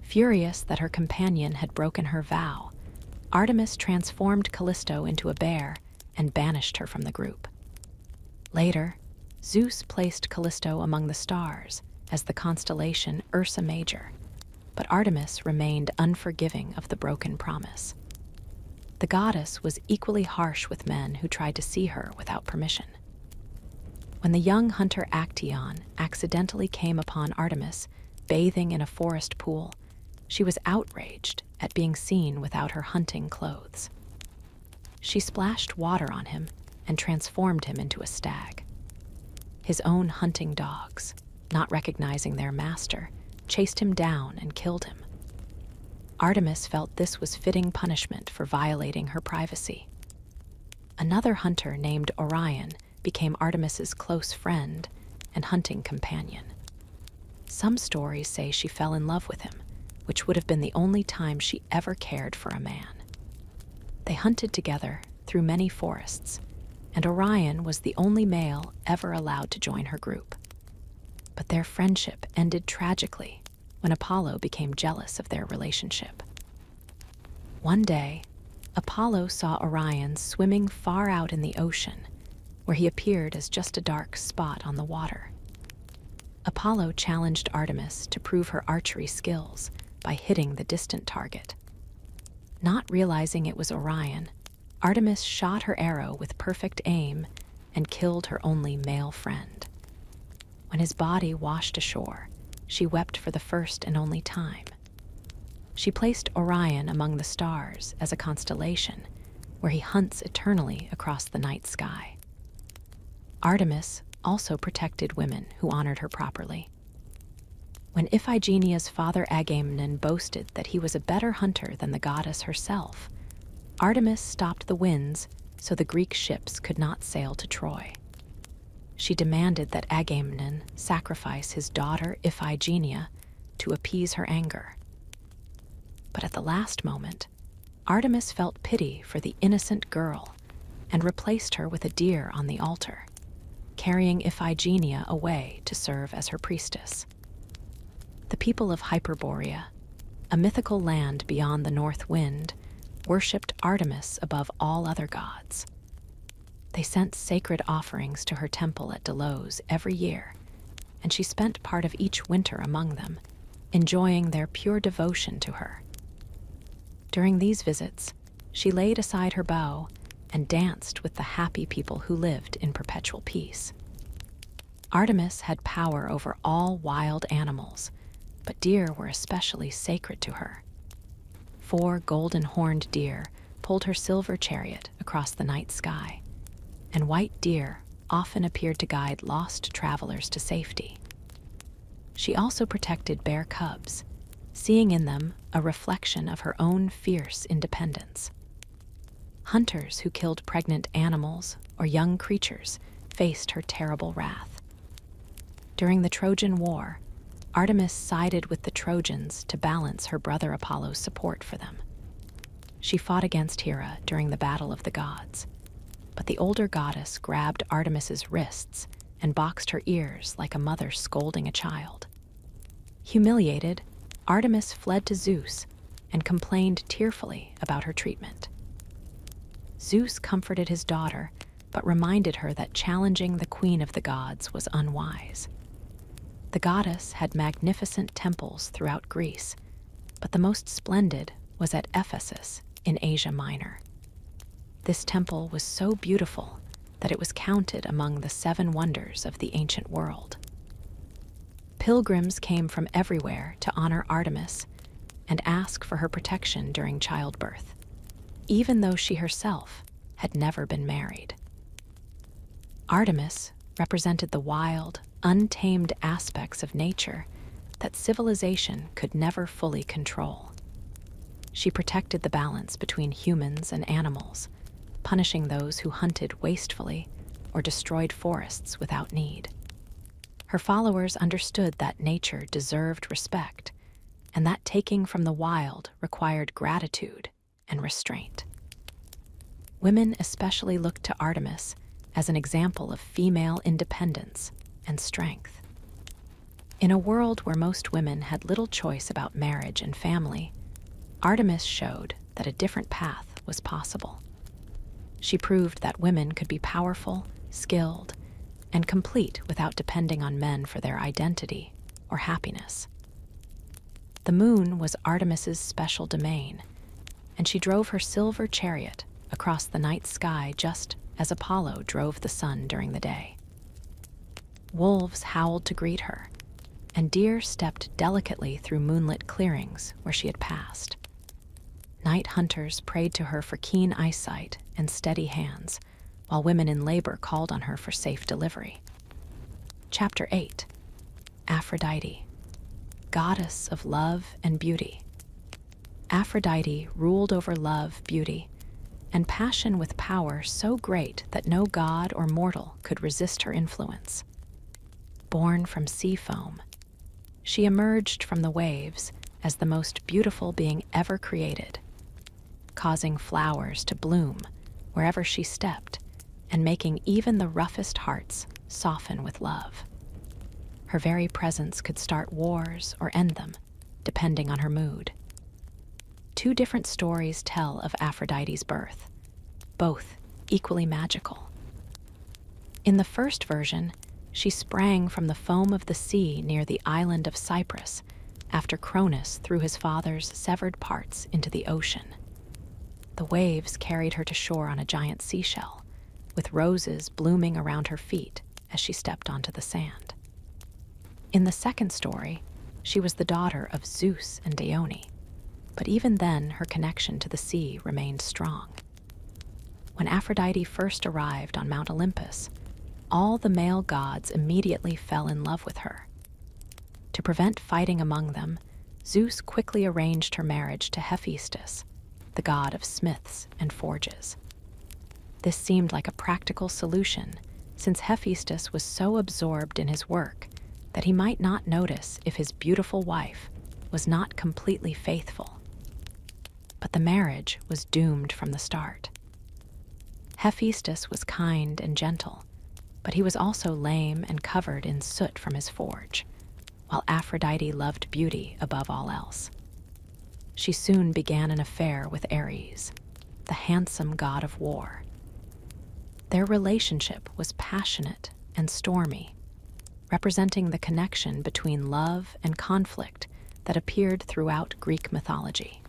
Furious that her companion had broken her vow, Artemis transformed Callisto into a bear and banished her from the group. Later, Zeus placed Callisto among the stars as the constellation Ursa Major, but Artemis remained unforgiving of the broken promise. The goddess was equally harsh with men who tried to see her without permission. When the young hunter Actaeon accidentally came upon Artemis bathing in a forest pool, she was outraged at being seen without her hunting clothes. She splashed water on him and transformed him into a stag. His own hunting dogs, not recognizing their master, chased him down and killed him. Artemis felt this was fitting punishment for violating her privacy. Another hunter named Orion became Artemis's close friend and hunting companion. Some stories say she fell in love with him, which would have been the only time she ever cared for a man. They hunted together through many forests, and Orion was the only male ever allowed to join her group. But their friendship ended tragically when Apollo became jealous of their relationship. One day, Apollo saw Orion swimming far out in the ocean, where he appeared as just a dark spot on the water. Apollo challenged Artemis to prove her archery skills by hitting the distant target. Not realizing it was Orion, Artemis shot her arrow with perfect aim and killed her only male friend. When his body washed ashore, she wept for the first and only time. She placed Orion among the stars as a constellation, where he hunts eternally across the night sky. Artemis also protected women who honored her properly. When Iphigenia's father Agamemnon boasted that he was a better hunter than the goddess herself, Artemis stopped the winds so the Greek ships could not sail to Troy. She demanded that Agamemnon sacrifice his daughter Iphigenia to appease her anger. But at the last moment, Artemis felt pity for the innocent girl and replaced her with a deer on the altar, carrying Iphigenia away to serve as her priestess. The people of Hyperborea, a mythical land beyond the north wind, worshipped Artemis above all other gods. They sent sacred offerings to her temple at Delos every year, and she spent part of each winter among them, enjoying their pure devotion to her. During these visits, she laid aside her bow and danced with the happy people who lived in perpetual peace. Artemis had power over all wild animals, but deer were especially sacred to her. 4 golden-horned deer pulled her silver chariot across the night sky, and white deer often appeared to guide lost travelers to safety. She also protected bear cubs, seeing in them a reflection of her own fierce independence. Hunters who killed pregnant animals or young creatures faced her terrible wrath. During the Trojan War, Artemis sided with the Trojans to balance her brother Apollo's support for them. She fought against Hera during the Battle of the Gods, but the older goddess grabbed Artemis's wrists and boxed her ears like a mother scolding a child. Humiliated, Artemis fled to Zeus and complained tearfully about her treatment. Zeus comforted his daughter, but reminded her that challenging the queen of the gods was unwise. The goddess had magnificent temples throughout Greece, but the most splendid was at Ephesus in Asia Minor. This temple was so beautiful that it was counted among the 7 wonders of the ancient world. Pilgrims came from everywhere to honor Artemis and ask for her protection during childbirth, even though she herself had never been married. Artemis represented the wild, untamed aspects of nature that civilization could never fully control. She protected the balance between humans and animals, punishing those who hunted wastefully or destroyed forests without need. Her followers understood that nature deserved respect, and that taking from the wild required gratitude and restraint. Women especially looked to Artemis as an example of female independence and strength. In a world where most women had little choice about marriage and family, Artemis showed that a different path was possible. She proved that women could be powerful, skilled, and complete without depending on men for their identity or happiness. The moon was Artemis's special domain, and she drove her silver chariot across the night sky just as Apollo drove the sun during the day. Wolves howled to greet her, and deer stepped delicately through moonlit clearings where she had passed. Night hunters prayed to her for keen eyesight and steady hands, while women in labor called on her for safe delivery. Chapter 8. Aphrodite, Goddess of Love and Beauty. Aphrodite ruled over love, beauty, and passion with power so great that no god or mortal could resist her influence. Born from sea foam, she emerged from the waves as the most beautiful being ever created, causing flowers to bloom wherever she stepped and making even the roughest hearts soften with love. Her very presence could start wars or end them, depending on her mood. Two different stories tell of Aphrodite's birth, both equally magical. In the first version, she sprang from the foam of the sea near the island of Cyprus after Cronus threw his father's severed parts into the ocean. The waves carried her to shore on a giant seashell, with roses blooming around her feet as she stepped onto the sand. In the second story, she was the daughter of Zeus and Dione, but even then her connection to the sea remained strong. When Aphrodite first arrived on Mount Olympus, all the male gods immediately fell in love with her. To prevent fighting among them, Zeus quickly arranged her marriage to Hephaestus, the god of smiths and forges. This seemed like a practical solution, since Hephaestus was so absorbed in his work that he might not notice if his beautiful wife was not completely faithful. But the marriage was doomed from the start. Hephaestus was kind and gentle, but he was also lame and covered in soot from his forge, while Aphrodite loved beauty above all else. She soon began an affair with Ares, the handsome god of war. Their relationship was passionate and stormy, representing the connection between love and conflict that appeared throughout Greek mythology.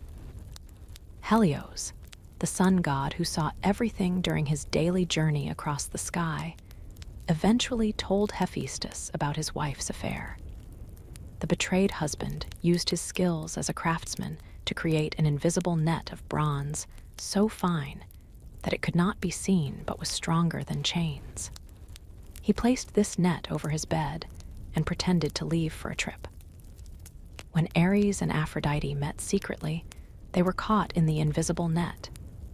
Helios, the sun god who saw everything during his daily journey across the sky, eventually told Hephaestus about his wife's affair. The betrayed husband used his skills as a craftsman to create an invisible net of bronze so fine that it could not be seen but was stronger than chains. He placed this net over his bed and pretended to leave for a trip. When Ares and Aphrodite met secretly, they were caught in the invisible net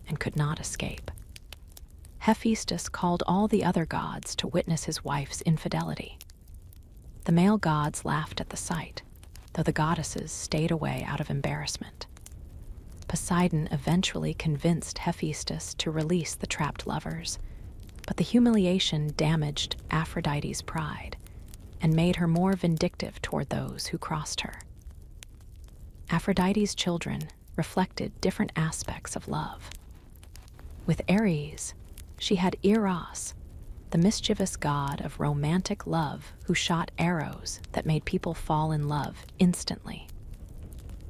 and could not escape. Hephaestus called all the other gods to witness his wife's infidelity. The male gods laughed at the sight, though the goddesses stayed away out of embarrassment. Poseidon eventually convinced Hephaestus to release the trapped lovers, but the humiliation damaged Aphrodite's pride and made her more vindictive toward those who crossed her. Aphrodite's children reflected different aspects of love. With Ares, she had Eros, the mischievous god of romantic love who shot arrows that made people fall in love instantly.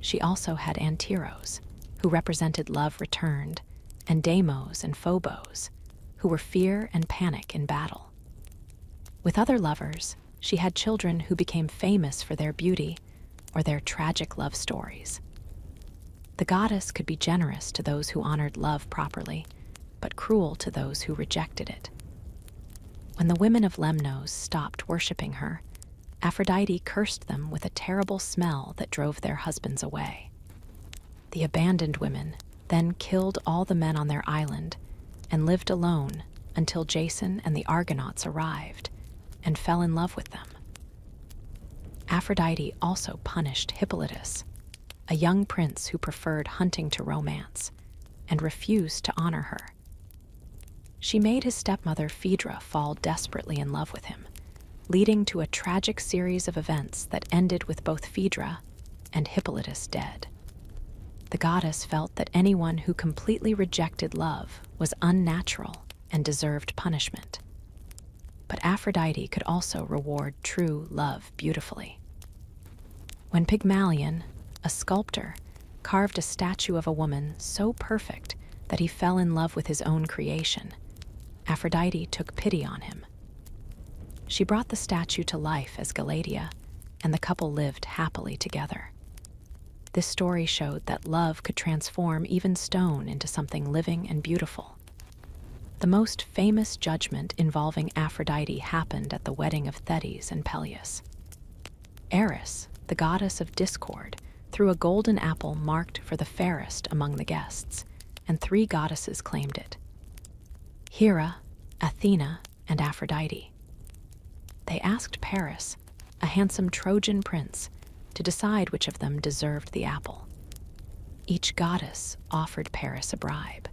She also had Anteros, who represented love returned, and Deimos and Phobos, who were fear and panic in battle. With other lovers, she had children who became famous for their beauty or their tragic love stories. The goddess could be generous to those who honored love properly, but cruel to those who rejected it. When the women of Lemnos stopped worshiping her, Aphrodite cursed them with a terrible smell that drove their husbands away. The abandoned women then killed all the men on their island and lived alone until Jason and the Argonauts arrived and fell in love with them. Aphrodite also punished Hippolytus, a young prince who preferred hunting to romance, and refused to honor her. She made his stepmother Phaedra fall desperately in love with him, leading to a tragic series of events that ended with both Phaedra and Hippolytus dead. The goddess felt that anyone who completely rejected love was unnatural and deserved punishment. But Aphrodite could also reward true love beautifully. When Pygmalion, a sculptor, carved a statue of a woman so perfect that he fell in love with his own creation, Aphrodite took pity on him. She brought the statue to life as Galatea, and the couple lived happily together. This story showed that love could transform even stone into something living and beautiful. The most famous judgment involving Aphrodite happened at the wedding of Thetis and Peleus. Eris, the goddess of discord, threw a golden apple marked for the fairest among the guests, and 3 goddesses claimed it: Hera, Athena, and Aphrodite. They asked Paris, a handsome Trojan prince, to decide which of them deserved the apple. Each goddess offered Paris a bribe.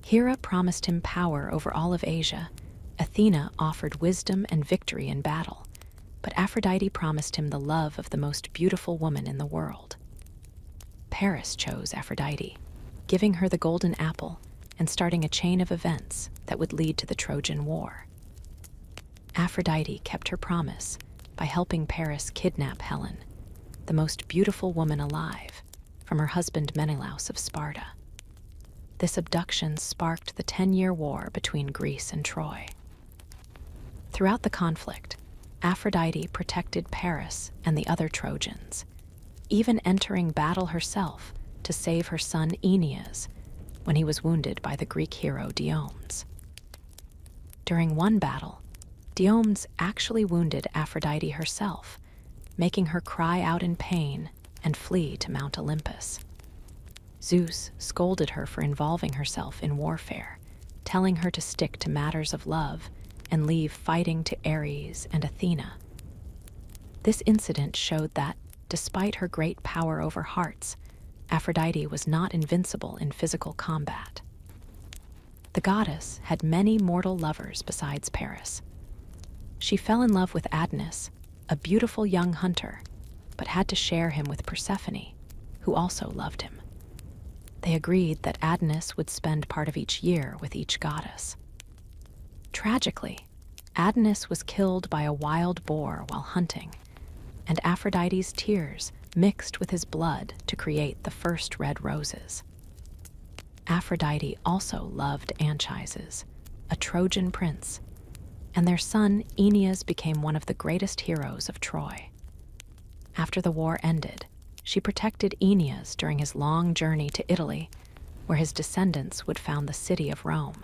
Hera promised him power over all of Asia, Athena offered wisdom and victory in battle, but Aphrodite promised him the love of the most beautiful woman in the world. Paris chose Aphrodite, giving her the golden apple and starting a chain of events that would lead to the Trojan War. Aphrodite kept her promise by helping Paris kidnap Helen, the most beautiful woman alive, from her husband Menelaus of Sparta. This abduction sparked the 10-year war between Greece and Troy. Throughout the conflict, Aphrodite protected Paris and the other Trojans, even entering battle herself to save her son Aeneas when he was wounded by the Greek hero Diomedes. During one battle, Diomedes actually wounded Aphrodite herself, making her cry out in pain and flee to Mount Olympus. Zeus scolded her for involving herself in warfare, telling her to stick to matters of love and leave fighting to Ares and Athena. This incident showed that, despite her great power over hearts, Aphrodite was not invincible in physical combat. The goddess had many mortal lovers besides Paris. She fell in love with Adonis, a beautiful young hunter, but had to share him with Persephone, who also loved him. They agreed that Adonis would spend part of each year with each goddess. Tragically, Adonis was killed by a wild boar while hunting, and Aphrodite's tears mixed with his blood to create the first red roses. Aphrodite also loved Anchises, a Trojan prince, and their son Aeneas became one of the greatest heroes of Troy. After the war ended, she protected Aeneas during his long journey to Italy, where his descendants would found the city of Rome.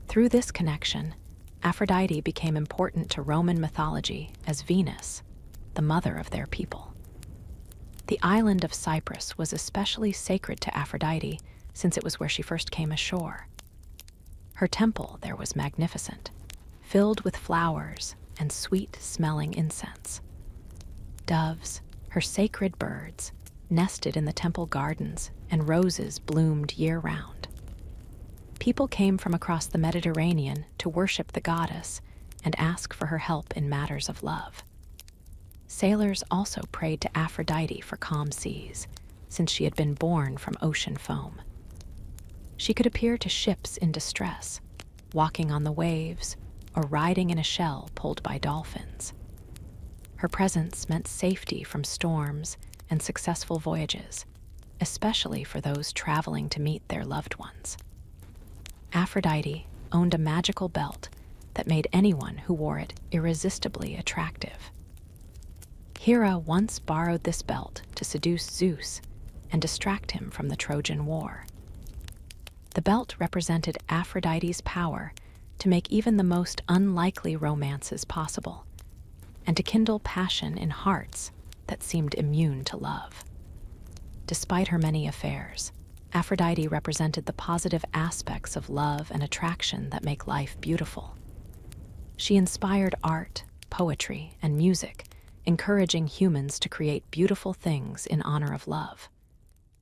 Through this connection, Aphrodite became important to Roman mythology as Venus, the mother of their people. The island of Cyprus was especially sacred to Aphrodite since it was where she first came ashore. Her temple there was magnificent, filled with flowers and sweet-smelling incense. Doves, her sacred birds, nested in the temple gardens, and roses bloomed year-round. People came from across the Mediterranean to worship the goddess and ask for her help in matters of love. Sailors also prayed to Aphrodite for calm seas, since she had been born from ocean foam. She could appear to ships in distress, walking on the waves, or riding in a shell pulled by dolphins. Her presence meant safety from storms and successful voyages, especially for those traveling to meet their loved ones. Aphrodite owned a magical belt that made anyone who wore it irresistibly attractive. Hera once borrowed this belt to seduce Zeus and distract him from the Trojan War. The belt represented Aphrodite's power to make even the most unlikely romances possible, and to kindle passion in hearts that seemed immune to love. Despite her many affairs, Aphrodite represented the positive aspects of love and attraction that make life beautiful. She inspired art, poetry, and music encouraging humans to create beautiful things in honor of love.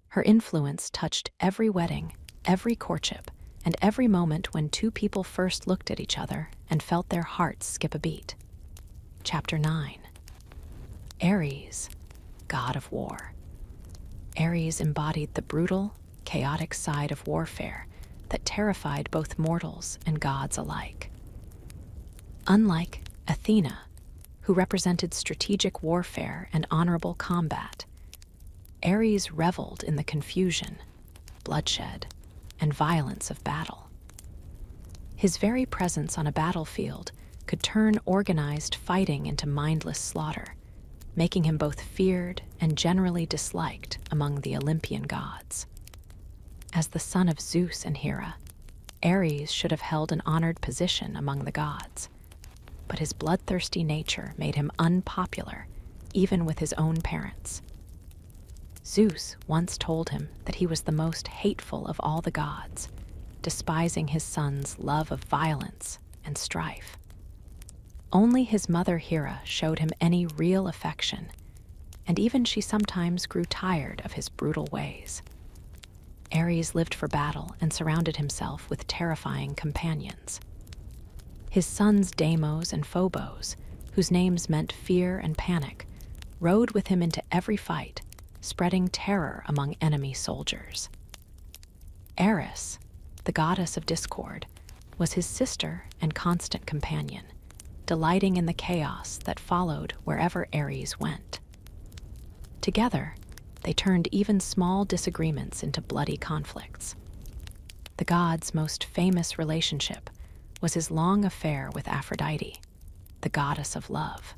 Her influence touched every wedding, every courtship, and every moment when two people first looked at each other and felt their hearts skip a beat. Chapter 9. Ares, God of War. Ares embodied the brutal, chaotic side of warfare that terrified both mortals and gods alike. Unlike Athena, who represented strategic warfare and honorable combat, Ares reveled in the confusion, bloodshed, and violence of battle. His very presence on a battlefield could turn organized fighting into mindless slaughter, making him both feared and generally disliked among the Olympian gods. As the son of Zeus and Hera, Ares should have held an honored position among the gods, but his bloodthirsty nature made him unpopular even with his own parents. Zeus once told him that he was the most hateful of all the gods, despising his son's love of violence and strife. Only his mother Hera showed him any real affection, and even she sometimes grew tired of his brutal ways. Ares lived for battle and surrounded himself with terrifying companions. His sons Deimos and Phobos, whose names meant fear and panic, rode with him into every fight, spreading terror among enemy soldiers. Eris, the goddess of discord, was his sister and constant companion, delighting in the chaos that followed wherever Ares went. Together, they turned even small disagreements into bloody conflicts. The god's most famous relationship was his long affair with Aphrodite, the goddess of love.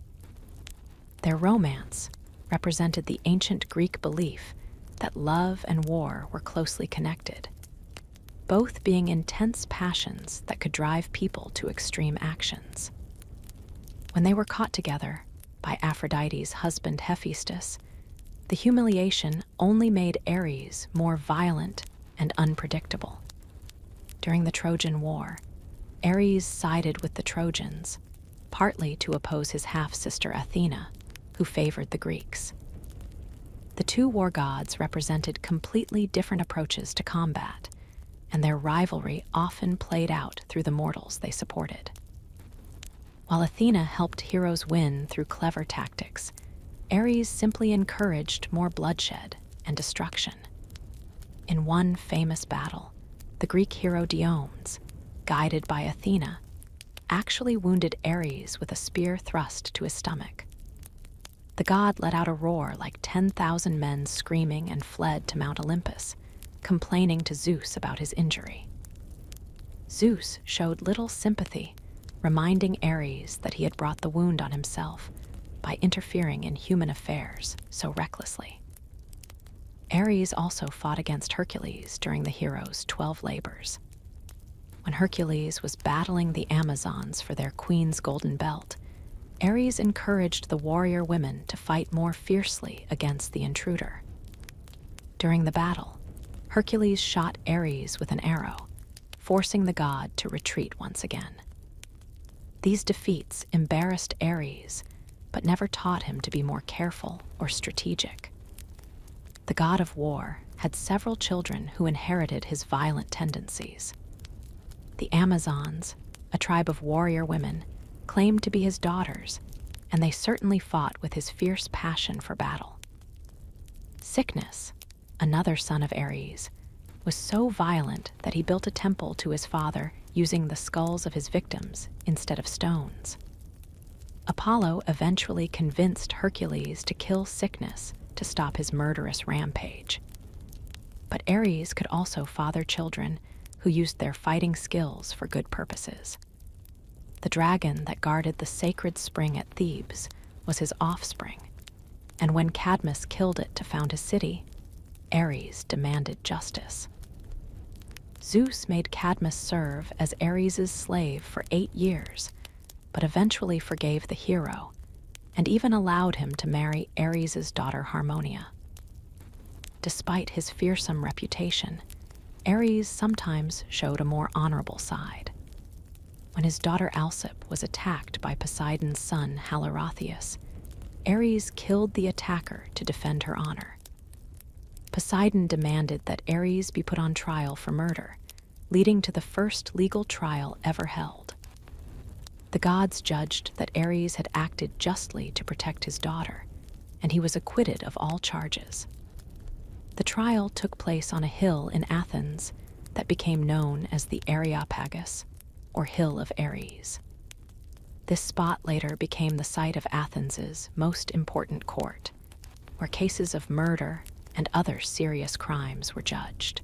Their romance represented the ancient Greek belief that love and war were closely connected, both being intense passions that could drive people to extreme actions. When they were caught together by Aphrodite's husband Hephaestus, the humiliation only made Ares more violent and unpredictable. During the Trojan War, Ares sided with the Trojans, partly to oppose his half-sister Athena, who favored the Greeks. The two war gods represented completely different approaches to combat, and their rivalry often played out through the mortals they supported. While Athena helped heroes win through clever tactics, Ares simply encouraged more bloodshed and destruction. In one famous battle, the Greek hero Dionysus, guided by Athena, actually wounded Ares with a spear thrust to his stomach. The god let out a roar like 10,000 men screaming and fled to Mount Olympus, complaining to Zeus about his injury. Zeus showed little sympathy, reminding Ares that he had brought the wound on himself by interfering in human affairs so recklessly. Ares also fought against Hercules during the hero's 12 labors. When Hercules was battling the Amazons for their queen's golden belt, Ares encouraged the warrior women to fight more fiercely against the intruder. During the battle, Hercules shot Ares with an arrow, forcing the god to retreat once again. These defeats embarrassed Ares, but never taught him to be more careful or strategic. The god of war had several children who inherited his violent tendencies. The Amazons, a tribe of warrior women, claimed to be his daughters, and they certainly fought with his fierce passion for battle. Cycnus, another son of Ares, was so violent that he built a temple to his father using the skulls of his victims instead of stones. Apollo eventually convinced Hercules to kill Cycnus to stop his murderous rampage. But Ares could also father children who used their fighting skills for good purposes. The dragon that guarded the sacred spring at Thebes was his offspring, and when Cadmus killed it to found his city, Ares demanded justice. Zeus made Cadmus serve as Ares' slave for 8 years, but eventually forgave the hero, and even allowed him to marry Ares' daughter Harmonia. Despite his fearsome reputation, Ares sometimes showed a more honorable side. When his daughter Alcip was attacked by Poseidon's son Halorotheus, Ares killed the attacker to defend her honor. Poseidon demanded that Ares be put on trial for murder, leading to the first legal trial ever held. The gods judged that Ares had acted justly to protect his daughter, and he was acquitted of all charges. The trial took place on a hill in Athens that became known as the Areopagus, or Hill of Ares. This spot later became the site of Athens's most important court, where cases of murder and other serious crimes were judged.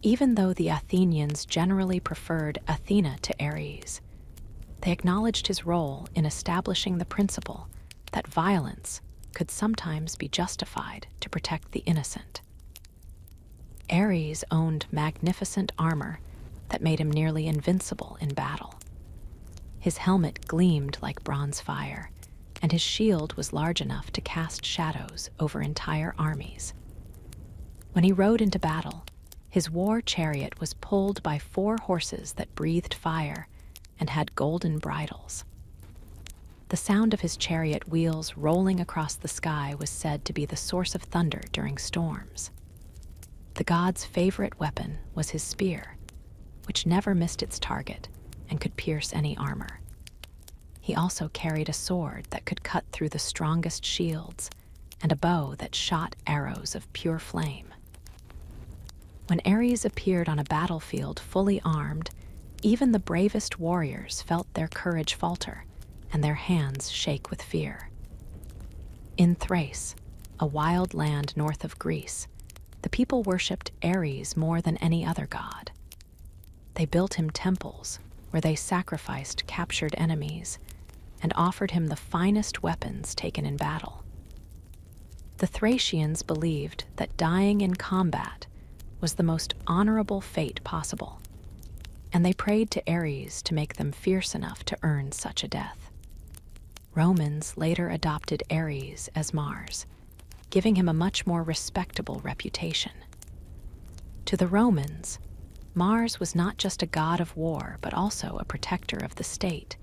Even though the Athenians generally preferred Athena to Ares, they acknowledged his role in establishing the principle that violence could sometimes be justified to protect the innocent. Ares owned magnificent armor that made him nearly invincible in battle. His helmet gleamed like bronze fire, and his shield was large enough to cast shadows over entire armies. When he rode into battle, his war chariot was pulled by 4 horses that breathed fire and had golden bridles. The sound of his chariot wheels rolling across the sky was said to be the source of thunder during storms. The god's favorite weapon was his spear, which never missed its target and could pierce any armor. He also carried a sword that could cut through the strongest shields and a bow that shot arrows of pure flame. When Ares appeared on a battlefield fully armed, even the bravest warriors felt their courage falter and their hands shake with fear. In Thrace, a wild land north of Greece, the people worshipped Ares more than any other god. They built him temples where they sacrificed captured enemies and offered him the finest weapons taken in battle. The Thracians believed that dying in combat was the most honorable fate possible, and they prayed to Ares to make them fierce enough to earn such a death. Romans later adopted Ares as Mars, giving him a much more respectable reputation. To the Romans, Mars was not just a god of war, but also a protector of the state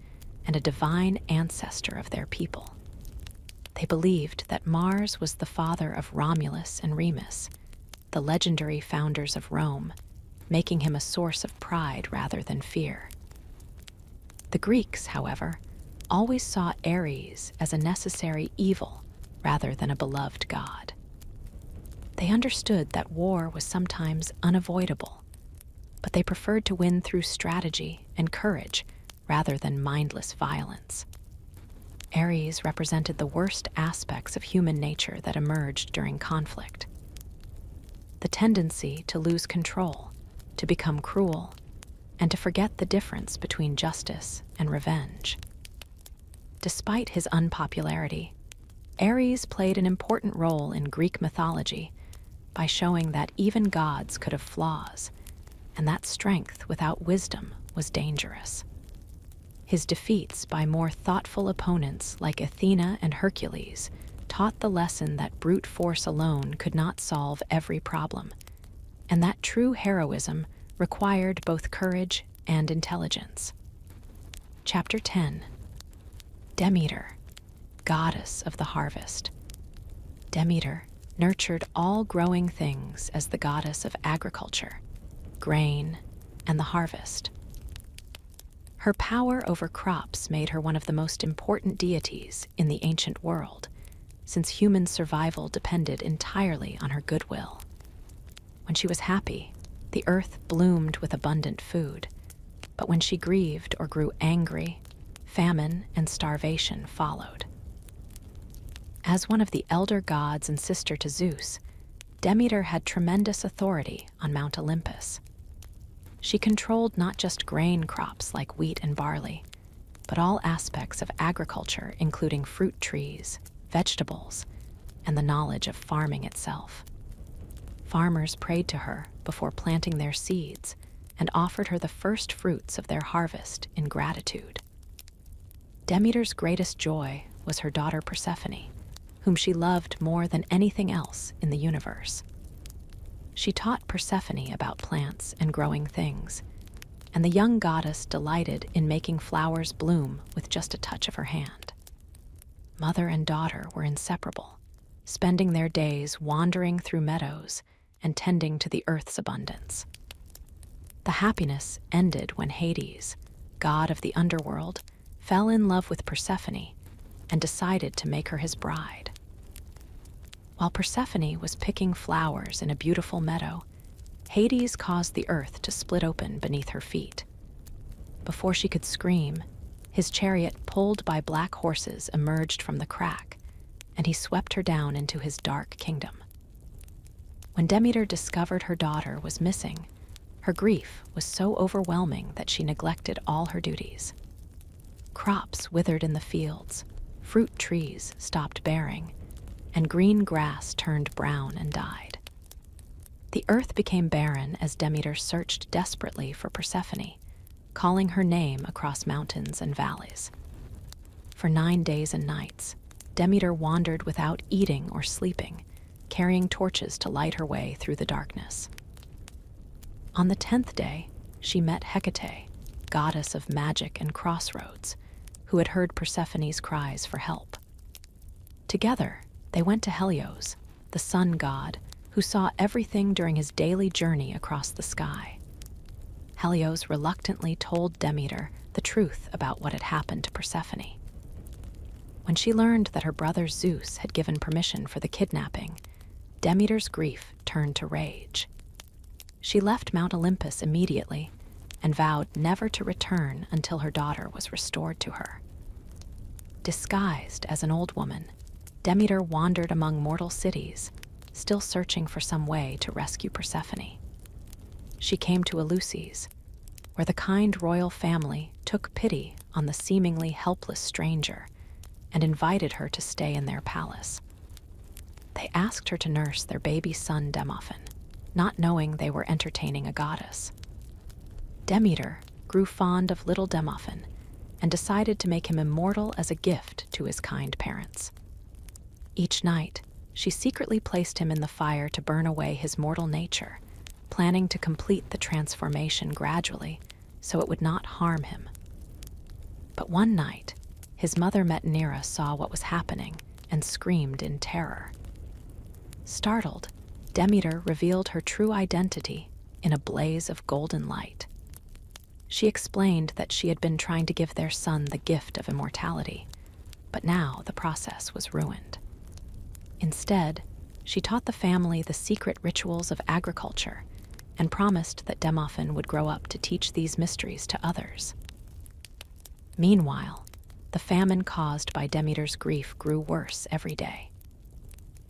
and a divine ancestor of their people. They believed that Mars was the father of Romulus and Remus, the legendary founders of Rome, making him a source of pride rather than fear. The Greeks, however, always saw Ares as a necessary evil rather than a beloved god. They understood that war was sometimes unavoidable, but they preferred to win through strategy and courage rather than mindless violence. Ares represented the worst aspects of human nature that emerged during conflict. The tendency to lose control, to become cruel, and to forget the difference between justice and revenge. Despite his unpopularity, Ares played an important role in Greek mythology by showing that even gods could have flaws, and that strength without wisdom was dangerous. His defeats by more thoughtful opponents like Athena and Hercules taught the lesson that brute force alone could not solve every problem, and that true heroism required both courage and intelligence. Chapter 10. Demeter, goddess of the harvest. Demeter nurtured all growing things as the goddess of agriculture, grain, and the harvest. Her power over crops made her one of the most important deities in the ancient world, since human survival depended entirely on her goodwill. When she was happy, the earth bloomed with abundant food, but when she grieved or grew angry, famine and starvation followed. As one of the elder gods and sister to Zeus, Demeter had tremendous authority on Mount Olympus. She controlled not just grain crops like wheat and barley, but all aspects of agriculture, including fruit trees, vegetables, and the knowledge of farming itself. Farmers prayed to her before planting their seeds and offered her the first fruits of their harvest in gratitude. Demeter's greatest joy was her daughter Persephone, whom she loved more than anything else in the universe. She taught Persephone about plants and growing things, and the young goddess delighted in making flowers bloom with just a touch of her hand. mother and daughter were inseparable, spending their days wandering through meadows and tending to the earth's abundance. The happiness ended when Hades, god of the underworld, fell in love with Persephone and decided to make her his bride. While Persephone was picking flowers in a beautiful meadow, Hades caused the earth to split open beneath her feet. Before she could scream, his chariot pulled by black horses emerged from the crack, and he swept her down into his dark kingdom. When Demeter discovered her daughter was missing, her grief was so overwhelming that she neglected all her duties. Crops withered in the fields, fruit trees stopped bearing, and green grass turned brown and died. The earth became barren as Demeter searched desperately for Persephone, calling her name across mountains and valleys. For 9 days and nights, Demeter wandered without eating or sleeping, carrying torches to light her way through the darkness. On the 10th day, she met Hecate, goddess of magic and crossroads, who had heard Persephone's cries for help. Together, they went to Helios, the sun god, who saw everything during his daily journey across the sky. Helios reluctantly told Demeter the truth about what had happened to Persephone. When she learned that her brother Zeus had given permission for the kidnapping, Demeter's grief turned to rage. She left Mount Olympus immediately and vowed never to return until her daughter was restored to her. Disguised as an old woman, Demeter wandered among mortal cities, still searching for some way to rescue Persephone. She came to Eleusis, where the kind royal family took pity on the seemingly helpless stranger and invited her to stay in their palace. They asked her to nurse their baby son Demophon, not knowing they were entertaining a goddess. Demeter grew fond of little Demophon and decided to make him immortal as a gift to his kind parents. Each night, she secretly placed him in the fire to burn away his mortal nature, planning to complete the transformation gradually so it would not harm him. But one night, his mother Metanira saw what was happening and screamed in terror. Startled, Demeter revealed her true identity in a blaze of golden light. She explained that she had been trying to give their son the gift of immortality, but now the process was ruined. Instead, she taught the family the secret rituals of agriculture and promised that Demophon would grow up to teach these mysteries to others. Meanwhile, the famine caused by Demeter's grief grew worse every day.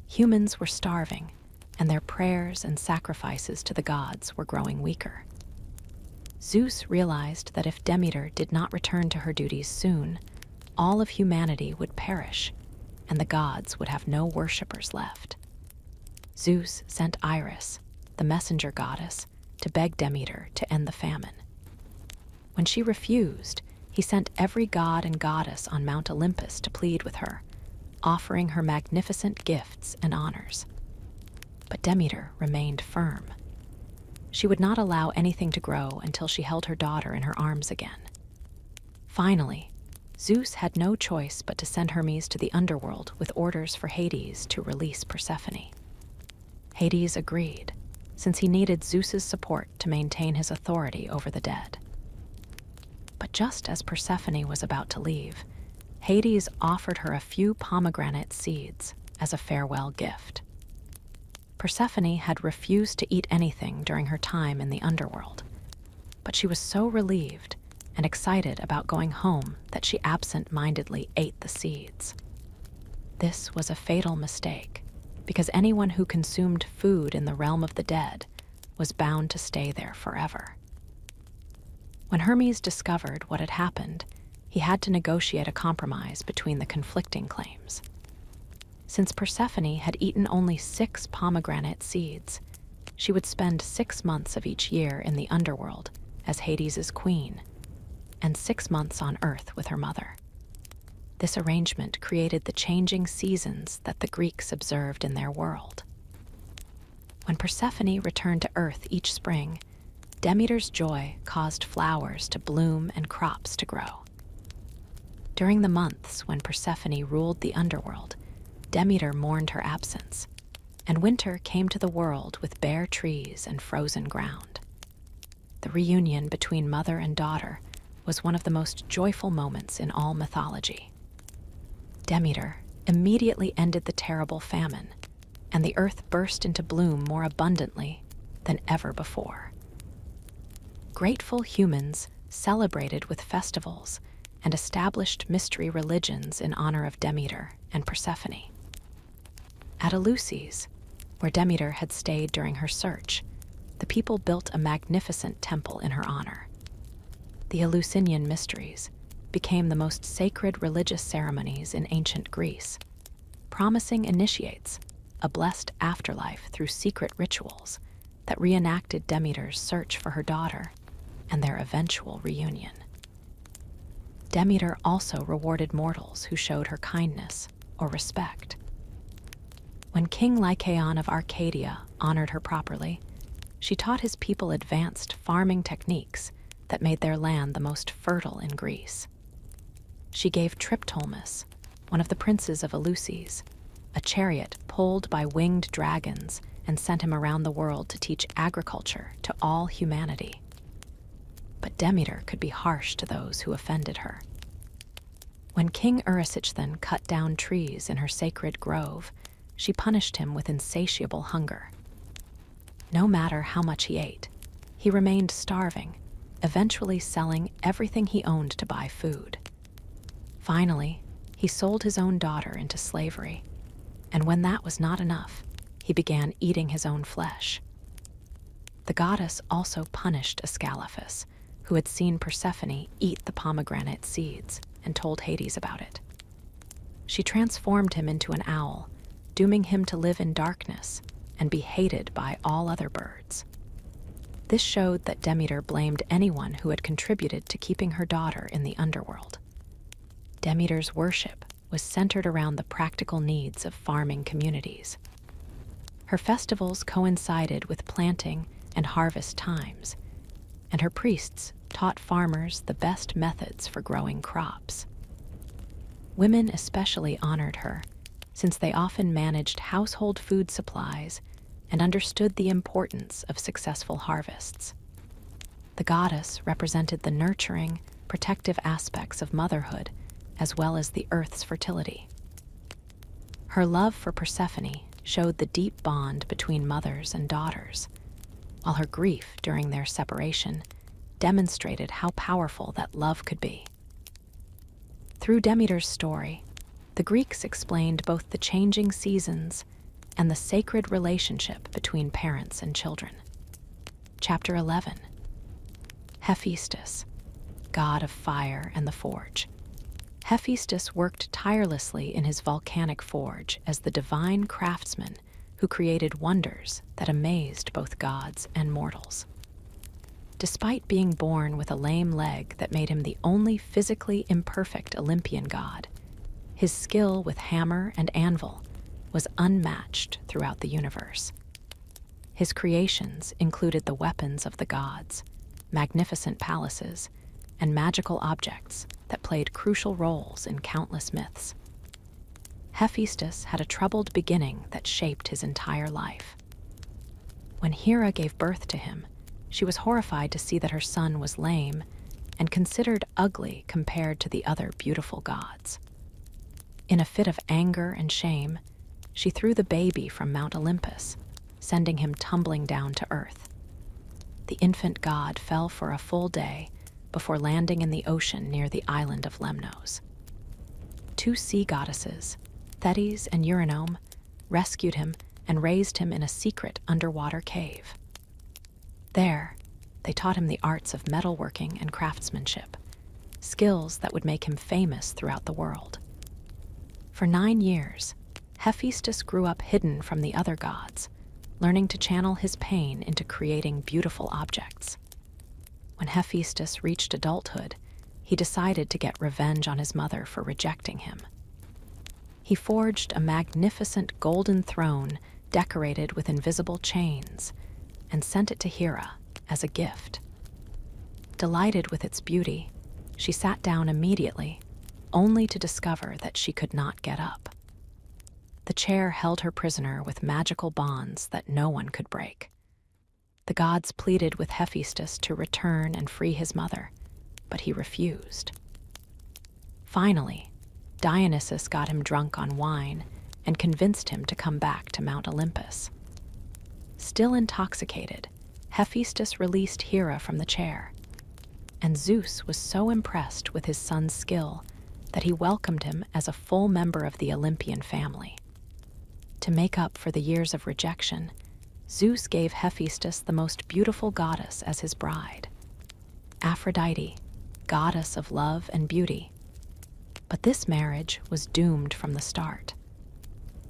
Humans were starving, and their prayers and sacrifices to the gods were growing weaker. Zeus realized that if Demeter did not return to her duties soon, all of humanity would perish, and the gods would have no worshippers left. Zeus sent Iris, the messenger goddess, to beg Demeter to end the famine. When she refused, he sent every god and goddess on Mount Olympus to plead with her, offering her magnificent gifts and honors. But Demeter remained firm. She would not allow anything to grow until she held her daughter in her arms again. Finally, Zeus had no choice but to send Hermes to the underworld with orders for Hades to release Persephone. Hades agreed, since he needed Zeus's support to maintain his authority over the dead. But just as Persephone was about to leave, Hades offered her a few pomegranate seeds as a farewell gift. Persephone had refused to eat anything during her time in the underworld, but she was so relieved and excited about going home that she absent-mindedly ate the seeds. This was a fatal mistake, because anyone who consumed food in the realm of the dead was bound to stay there forever. When Hermes discovered what had happened, he had to negotiate a compromise between the conflicting claims. Since Persephone had eaten only 6 pomegranate seeds, she would spend 6 months of each year in the underworld as Hades' queen, and 6 months on Earth with her mother. This arrangement created the changing seasons that the Greeks observed in their world. When Persephone returned to Earth each spring, Demeter's joy caused flowers to bloom and crops to grow. During the months when Persephone ruled the underworld, Demeter mourned her absence, and winter came to the world with bare trees and frozen ground. The reunion between mother and daughter was one of the most joyful moments in all mythology. Demeter immediately ended the terrible famine, and the earth burst into bloom more abundantly than ever before. Grateful humans celebrated with festivals and established mystery religions in honor of Demeter and Persephone. At Eleusis, where Demeter had stayed during her search, the people built a magnificent temple in her honor. The Eleusinian mysteries became the most sacred religious ceremonies in ancient Greece, promising initiates a blessed afterlife through secret rituals that reenacted Demeter's search for her daughter and their eventual reunion. Demeter also rewarded mortals who showed her kindness or respect. When King Lycaon of Arcadia honored her properly, she taught his people advanced farming techniques that made their land the most fertile in Greece. She gave Triptolemus, one of the princes of Eleusis, a chariot pulled by winged dragons and sent him around the world to teach agriculture to all humanity. But Demeter could be harsh to those who offended her. When King Erysichthon cut down trees in her sacred grove, she punished him with insatiable hunger. No matter how much he ate, he remained starving, eventually selling everything he owned to buy food. Finally, he sold his own daughter into slavery, and when that was not enough, he began eating his own flesh. The goddess also punished Ascalaphus, who had seen Persephone eat the pomegranate seeds and told Hades about it. She transformed him into an owl, dooming him to live in darkness and be hated by all other birds. This showed that Demeter blamed anyone who had contributed to keeping her daughter in the underworld. Demeter's worship was centered around the practical needs of farming communities. Her festivals coincided with planting and harvest times, and her priests taught farmers the best methods for growing crops. Women especially honored her, since they often managed household food supplies and understood the importance of successful harvests. The goddess represented the nurturing, protective aspects of motherhood, as well as the earth's fertility. Her love for Persephone showed the deep bond between mothers and daughters, while her grief during their separation demonstrated how powerful that love could be. Through Demeter's story, the Greeks explained both the changing seasons and the sacred relationship between parents and children. Chapter 11. Hephaestus, god of fire and the forge. Hephaestus worked tirelessly in his volcanic forge as the divine craftsman who created wonders that amazed both gods and mortals. Despite being born with a lame leg that made him the only physically imperfect Olympian god, his skill with hammer and anvil was unmatched throughout the universe. His creations included the weapons of the gods, magnificent palaces, and magical objects that played crucial roles in countless myths. Hephaestus had a troubled beginning that shaped his entire life. When Hera gave birth to him, she was horrified to see that her son was lame and considered ugly compared to the other beautiful gods. In a fit of anger and shame, she threw the baby from Mount Olympus, sending him tumbling down to earth. The infant god fell for a full day before landing in the ocean near the island of Lemnos. Two sea goddesses, Thetis and Eurynome, rescued him and raised him in a secret underwater cave. There, they taught him the arts of metalworking and craftsmanship, skills that would make him famous throughout the world. For 9 years, Hephaestus grew up hidden from the other gods, learning to channel his pain into creating beautiful objects. When Hephaestus reached adulthood, he decided to get revenge on his mother for rejecting him. He forged a magnificent golden throne decorated with invisible chains and sent it to Hera as a gift. Delighted with its beauty, she sat down immediately, only to discover that she could not get up. The chair held her prisoner with magical bonds that no one could break. The gods pleaded with Hephaestus to return and free his mother, but he refused. Finally, Dionysus got him drunk on wine and convinced him to come back to Mount Olympus. Still intoxicated, Hephaestus released Hera from the chair, and Zeus was so impressed with his son's skill that he welcomed him as a full member of the Olympian family. To make up for the years of rejection, Zeus gave Hephaestus the most beautiful goddess as his bride, Aphrodite, goddess of love and beauty. But this marriage was doomed from the start.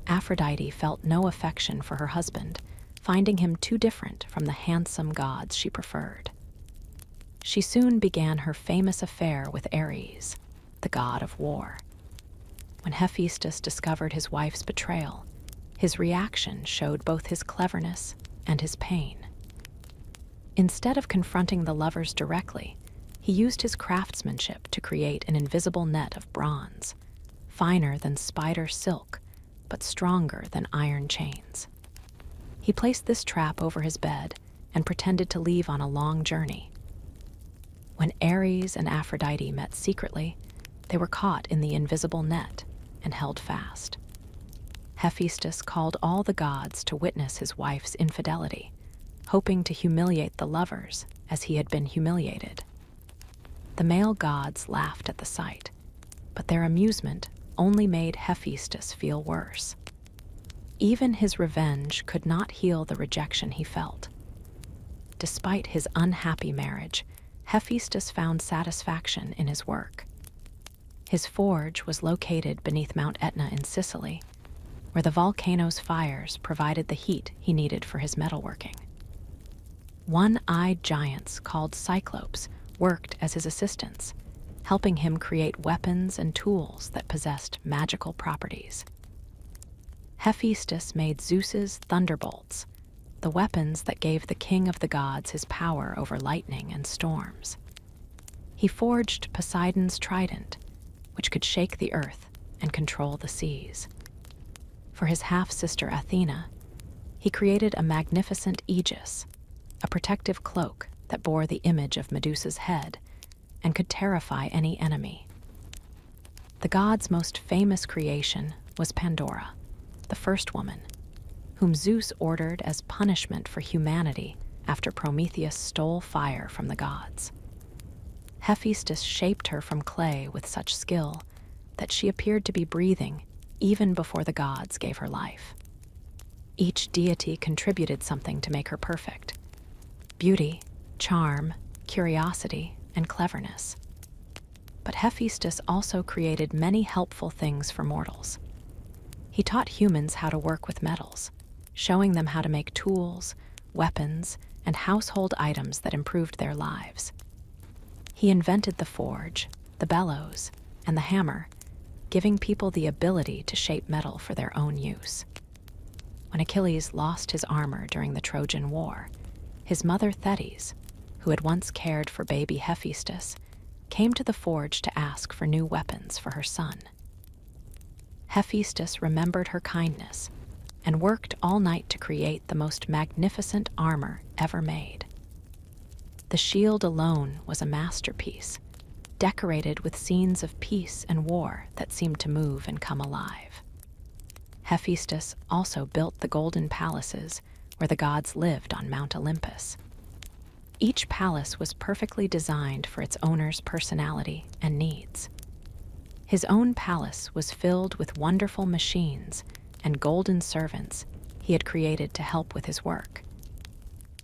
Aphrodite felt no affection for her husband, finding him too different from the handsome gods she preferred. She soon began her famous affair with Ares, the god of war. When Hephaestus discovered his wife's betrayal, his reaction showed both his cleverness and his pain. Instead of confronting the lovers directly, he used his craftsmanship to create an invisible net of bronze, finer than spider silk, but stronger than iron chains. He placed this trap over his bed and pretended to leave on a long journey. When Ares and Aphrodite met secretly, they were caught in the invisible net and held fast. Hephaestus called all the gods to witness his wife's infidelity, hoping to humiliate the lovers as he had been humiliated. The male gods laughed at the sight, but their amusement only made Hephaestus feel worse. Even his revenge could not heal the rejection he felt. Despite his unhappy marriage, Hephaestus found satisfaction in his work. His forge was located beneath Mount Etna in Sicily, where the volcano's fires provided the heat he needed for his metalworking. One-eyed giants called Cyclopes worked as his assistants, helping him create weapons and tools that possessed magical properties. Hephaestus made Zeus's thunderbolts, the weapons that gave the king of the gods his power over lightning and storms. He forged Poseidon's trident, which could shake the earth and control the seas. For his half-sister Athena, he created a magnificent aegis, a protective cloak that bore the image of Medusa's head and could terrify any enemy. The god's most famous creation was Pandora, the first woman, whom Zeus ordered as punishment for humanity after Prometheus stole fire from the gods. Hephaestus shaped her from clay with such skill that she appeared to be breathing even before the gods gave her life. Each deity contributed something to make her perfect: beauty, charm, curiosity, and cleverness. But Hephaestus also created many helpful things for mortals. He taught humans how to work with metals, showing them how to make tools, weapons, and household items that improved their lives. He invented the forge, the bellows, and the hammer, giving people the ability to shape metal for their own use. When Achilles lost his armor during the Trojan War, his mother Thetis, who had once cared for baby Hephaestus, came to the forge to ask for new weapons for her son. Hephaestus remembered her kindness and worked all night to create the most magnificent armor ever made. The shield alone was a masterpiece, decorated with scenes of peace and war that seemed to move and come alive. Hephaestus also built the golden palaces where the gods lived on Mount Olympus. Each palace was perfectly designed for its owner's personality and needs. His own palace was filled with wonderful machines and golden servants he had created to help with his work.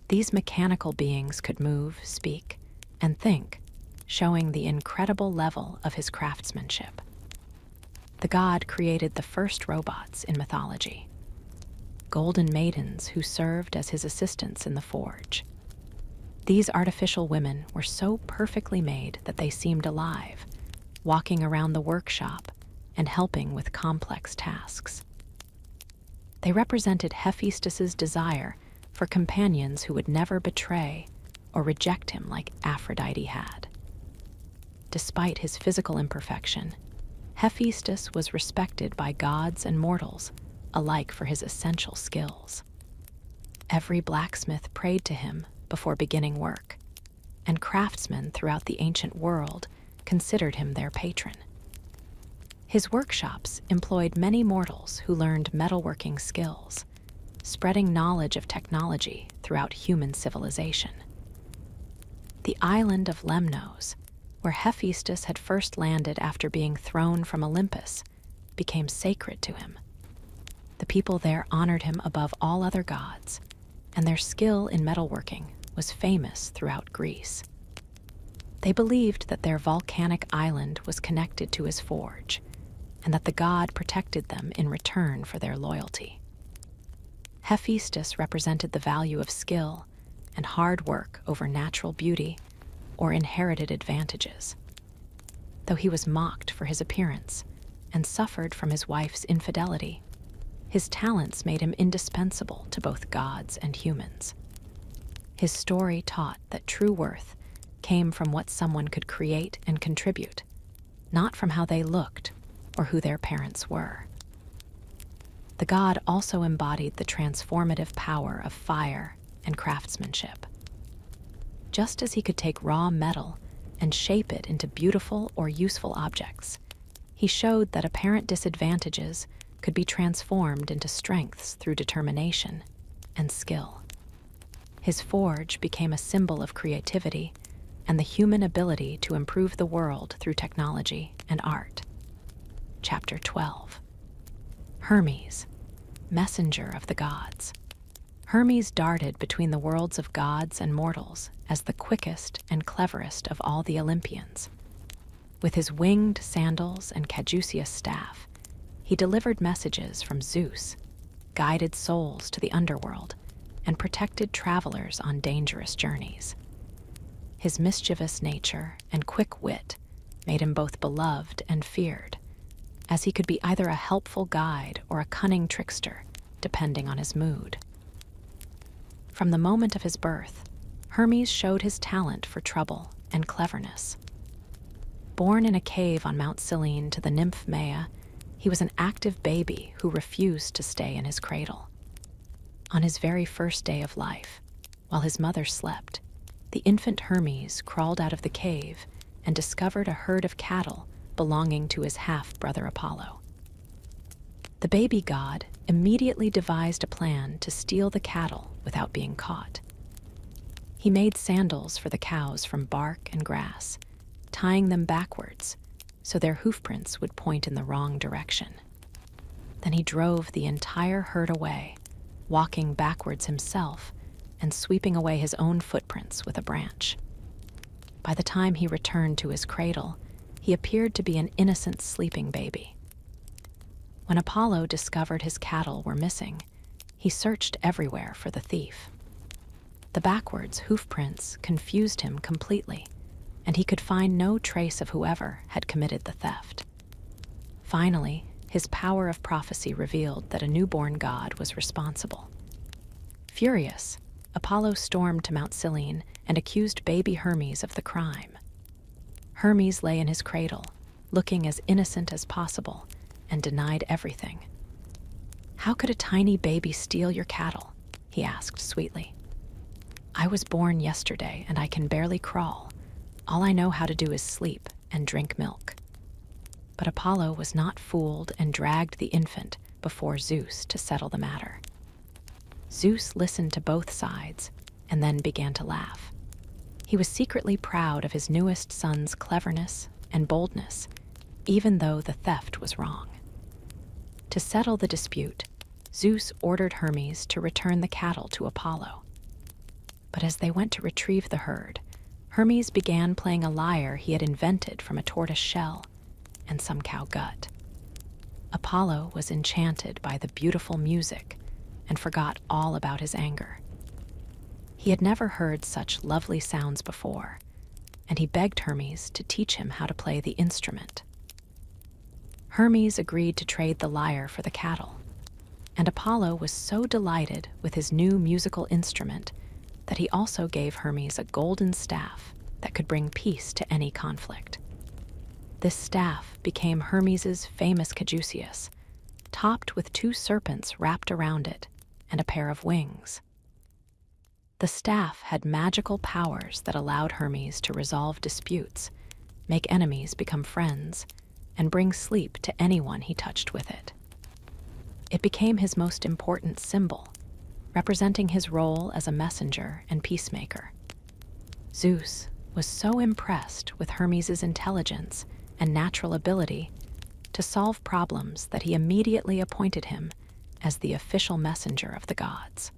These mechanical beings could move, speak, and think, showing the incredible level of his craftsmanship. The god created the first robots in mythology, golden maidens who served as his assistants in the forge. These artificial women were so perfectly made that they seemed alive, walking around the workshop and helping with complex tasks. They represented Hephaestus's desire for companions who would never betray or reject him like Aphrodite had. Despite his physical imperfection, Hephaestus was respected by gods and mortals alike for his essential skills. Every blacksmith prayed to him before beginning work, and craftsmen throughout the ancient world considered him their patron. His workshops employed many mortals who learned metalworking skills, spreading knowledge of technology throughout human civilization. The island of Lemnos, where Hephaestus had first landed after being thrown from Olympus, became sacred to him. The people there honored him above all other gods, and their skill in metalworking was famous throughout Greece. They believed that their volcanic island was connected to his forge, and that the god protected them in return for their loyalty. Hephaestus represented the value of skill and hard work over natural beauty or inherited advantages. Though he was mocked for his appearance and suffered from his wife's infidelity, his talents made him indispensable to both gods and humans. His story taught that true worth came from what someone could create and contribute, not from how they looked or who their parents were. The god also embodied the transformative power of fire and craftsmanship. Just as he could take raw metal and shape it into beautiful or useful objects, he showed that apparent disadvantages could be transformed into strengths through determination and skill. His forge became a symbol of creativity and the human ability to improve the world through technology and art. Chapter 12. Hermes, messenger of the gods. Hermes darted between the worlds of gods and mortals as the quickest and cleverest of all the Olympians. With his winged sandals and caduceus staff, he delivered messages from Zeus, guided souls to the underworld, and protected travelers on dangerous journeys. His mischievous nature and quick wit made him both beloved and feared, as he could be either a helpful guide or a cunning trickster, depending on his mood. From the moment of his birth, Hermes showed his talent for trouble and cleverness. Born in a cave on Mount Cyllene to the nymph Maia, he was an active baby who refused to stay in his cradle. On his very first day of life, while his mother slept, the infant Hermes crawled out of the cave and discovered a herd of cattle belonging to his half-brother Apollo. The baby god immediately devised a plan to steal the cattle without being caught. He made sandals for the cows from bark and grass, tying them backwards so their hoofprints would point in the wrong direction. Then he drove the entire herd away, walking backwards himself and sweeping away his own footprints with a branch. By the time he returned to his cradle, he appeared to be an innocent sleeping baby. When Apollo discovered his cattle were missing, he searched everywhere for the thief. The backwards hoofprints confused him completely, and he could find no trace of whoever had committed the theft. Finally, his power of prophecy revealed that a newborn god was responsible. Furious, Apollo stormed to Mount Cyllene and accused baby Hermes of the crime. Hermes lay in his cradle, looking as innocent as possible, and denied everything. "How could a tiny baby steal your cattle?" he asked sweetly. "I was born yesterday and I can barely crawl. All I know how to do is sleep and drink milk." But Apollo was not fooled and dragged the infant before Zeus to settle the matter. Zeus listened to both sides and then began to laugh. He was secretly proud of his newest son's cleverness and boldness, even though the theft was wrong. To settle the dispute, Zeus ordered Hermes to return the cattle to Apollo. But as they went to retrieve the herd, Hermes began playing a lyre he had invented from a tortoise shell and some cow gut. Apollo was enchanted by the beautiful music and forgot all about his anger. He had never heard such lovely sounds before, and he begged Hermes to teach him how to play the instrument. Hermes agreed to trade the lyre for the cattle, and Apollo was so delighted with his new musical instrument that he also gave Hermes a golden staff that could bring peace to any conflict. This staff became Hermes's famous caduceus, topped with two serpents wrapped around it and a pair of wings. The staff had magical powers that allowed Hermes to resolve disputes, make enemies become friends, and bring sleep to anyone he touched with it. It became his most important symbol, representing his role as a messenger and peacemaker. Zeus was so impressed with Hermes's intelligence and natural ability to solve problems that he immediately appointed him as the official messenger of the gods.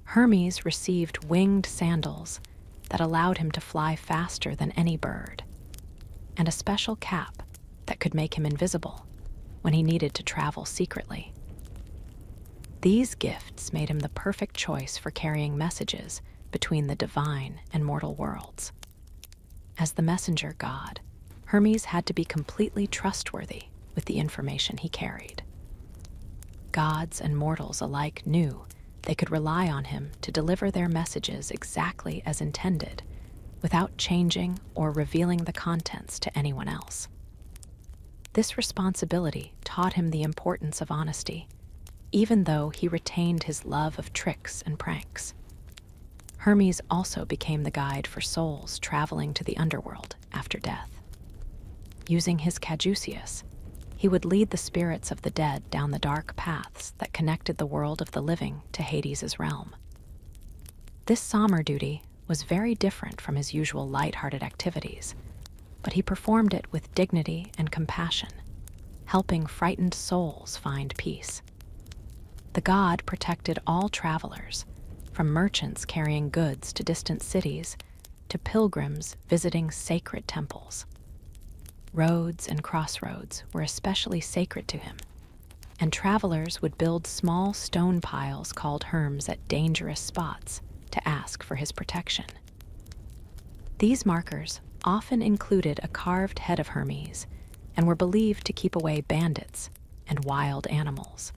Hermes received winged sandals that allowed him to fly faster than any bird, and a special cap that could make him invisible when he needed to travel secretly. These gifts made him the perfect choice for carrying messages between the divine and mortal worlds. As the messenger god, Hermes had to be completely trustworthy with the information he carried. Gods and mortals alike knew they could rely on him to deliver their messages exactly as intended, without changing or revealing the contents to anyone else. This responsibility taught him the importance of honesty, even though he retained his love of tricks and pranks. Hermes also became the guide for souls traveling to the underworld after death. Using his caduceus, he would lead the spirits of the dead down the dark paths that connected the world of the living to Hades' realm. This somber duty was very different from his usual light-hearted activities, but he performed it with dignity and compassion, helping frightened souls find peace. The god protected all travelers, from merchants carrying goods to distant cities to pilgrims visiting sacred temples. Roads and crossroads were especially sacred to him, and travelers would build small stone piles called Hermes at dangerous spots to ask for his protection. These markers often included a carved head of Hermes and were believed to keep away bandits and wild animals.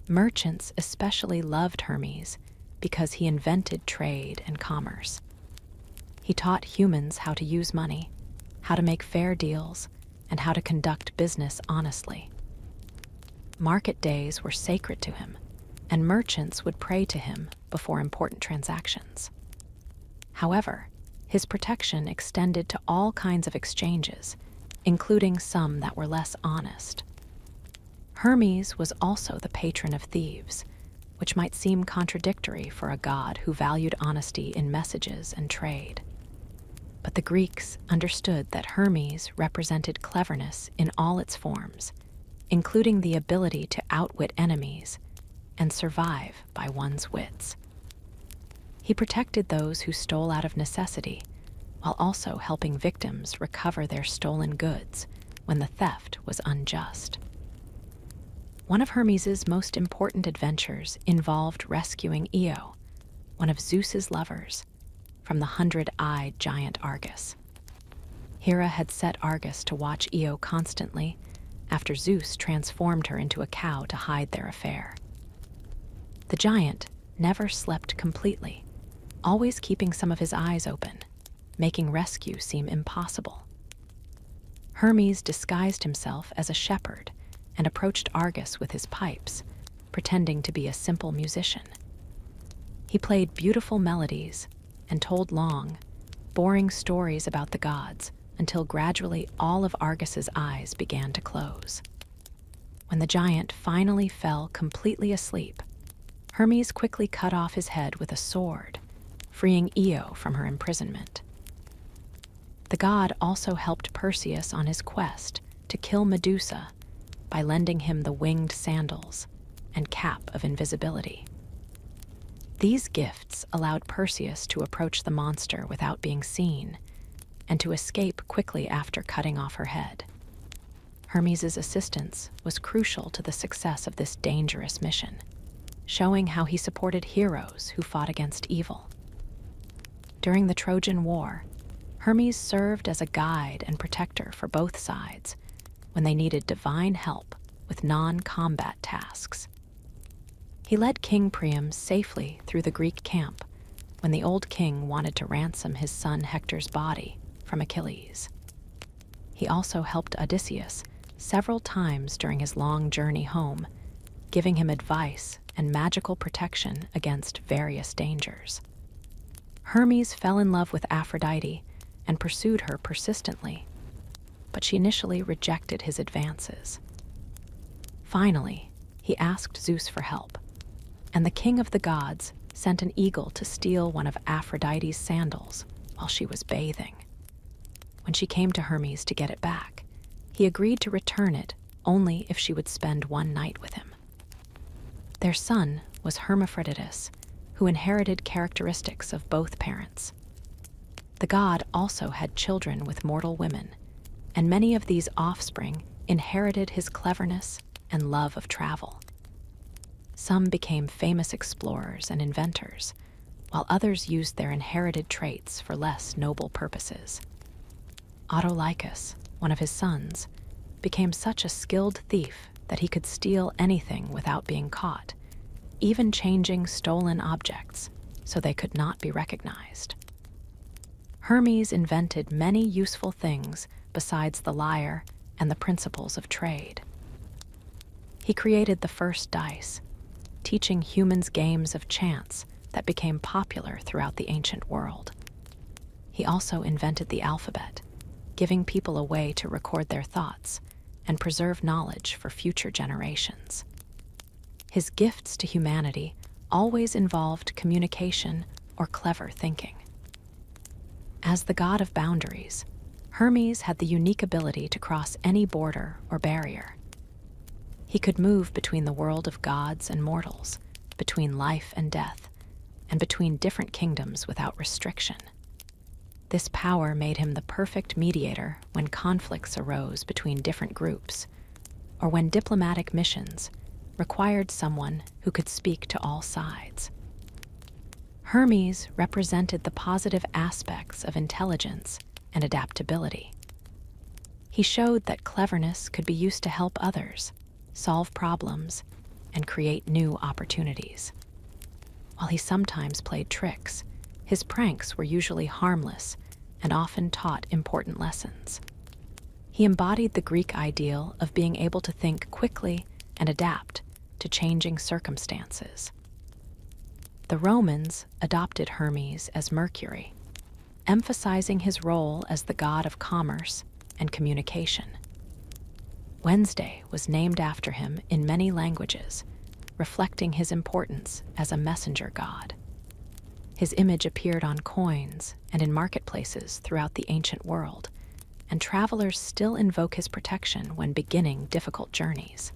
Merchants especially loved Hermes because he invented trade and commerce. He taught humans how to use money, how to make fair deals, and how to conduct business honestly. Market days were sacred to him, and merchants would pray to him before important transactions. However, his protection extended to all kinds of exchanges, including some that were less honest. Hermes was also the patron of thieves, which might seem contradictory for a god who valued honesty in messages and trade. But the Greeks understood that Hermes represented cleverness in all its forms, including the ability to outwit enemies and survive by one's wits. He protected those who stole out of necessity, while also helping victims recover their stolen goods when the theft was unjust. One of Hermes's most important adventures involved rescuing Io, one of Zeus's lovers, from the 100-eyed giant Argus. Hera had set Argus to watch Io constantly after Zeus transformed her into a cow to hide their affair. The giant never slept completely, always keeping some of his eyes open, making rescue seem impossible. Hermes disguised himself as a shepherd and approached Argus with his pipes, pretending to be a simple musician. He played beautiful melodies and told long, boring stories about the gods until gradually all of Argus's eyes began to close. When the giant finally fell completely asleep, Hermes quickly cut off his head with a sword, freeing Io from her imprisonment. The god also helped Perseus on his quest to kill Medusa by lending him the winged sandals and cap of invisibility. These gifts allowed Perseus to approach the monster without being seen and to escape quickly after cutting off her head. Hermes' assistance was crucial to the success of this dangerous mission, showing how he supported heroes who fought against evil. During the Trojan War, Hermes served as a guide and protector for both sides when they needed divine help with non-combat tasks. He led King Priam safely through the Greek camp when the old king wanted to ransom his son Hector's body from Achilles. He also helped Odysseus several times during his long journey home, giving him advice and magical protection against various dangers. Hermes fell in love with Aphrodite and pursued her persistently, but she initially rejected his advances. Finally, he asked Zeus for help, and the king of the gods sent an eagle to steal one of Aphrodite's sandals while she was bathing. When she came to Hermes to get it back, he agreed to return it only if she would spend one night with him. Their son was Hermaphroditus, who inherited characteristics of both parents. The god also had children with mortal women, and many of these offspring inherited his cleverness and love of travel. Some became famous explorers and inventors, while others used their inherited traits for less noble purposes. Autolycus, one of his sons, became such a skilled thief that he could steal anything without being caught, even changing stolen objects so they could not be recognized. Hermes invented many useful things besides the lyre and the principles of trade. He created the first dice, teaching humans games of chance that became popular throughout the ancient world. He also invented the alphabet, giving people a way to record their thoughts and preserve knowledge for future generations. His gifts to humanity always involved communication or clever thinking. As the god of boundaries, Hermes had the unique ability to cross any border or barrier. He could move between the world of gods and mortals, between life and death, and between different kingdoms without restriction. This power made him the perfect mediator when conflicts arose between different groups, or when diplomatic missions required someone who could speak to all sides. Hermes represented the positive aspects of intelligence and adaptability. He showed that cleverness could be used to help others, solve problems, and create new opportunities. While he sometimes played tricks, his pranks were usually harmless and often taught important lessons. He embodied the Greek ideal of being able to think quickly and adapt to changing circumstances. The Romans adopted Hermes as Mercury, emphasizing his role as the god of commerce and communication. Wednesday was named after him in many languages, reflecting his importance as a messenger god. His image appeared on coins and in marketplaces throughout the ancient world, and travelers still invoke his protection when beginning difficult journeys.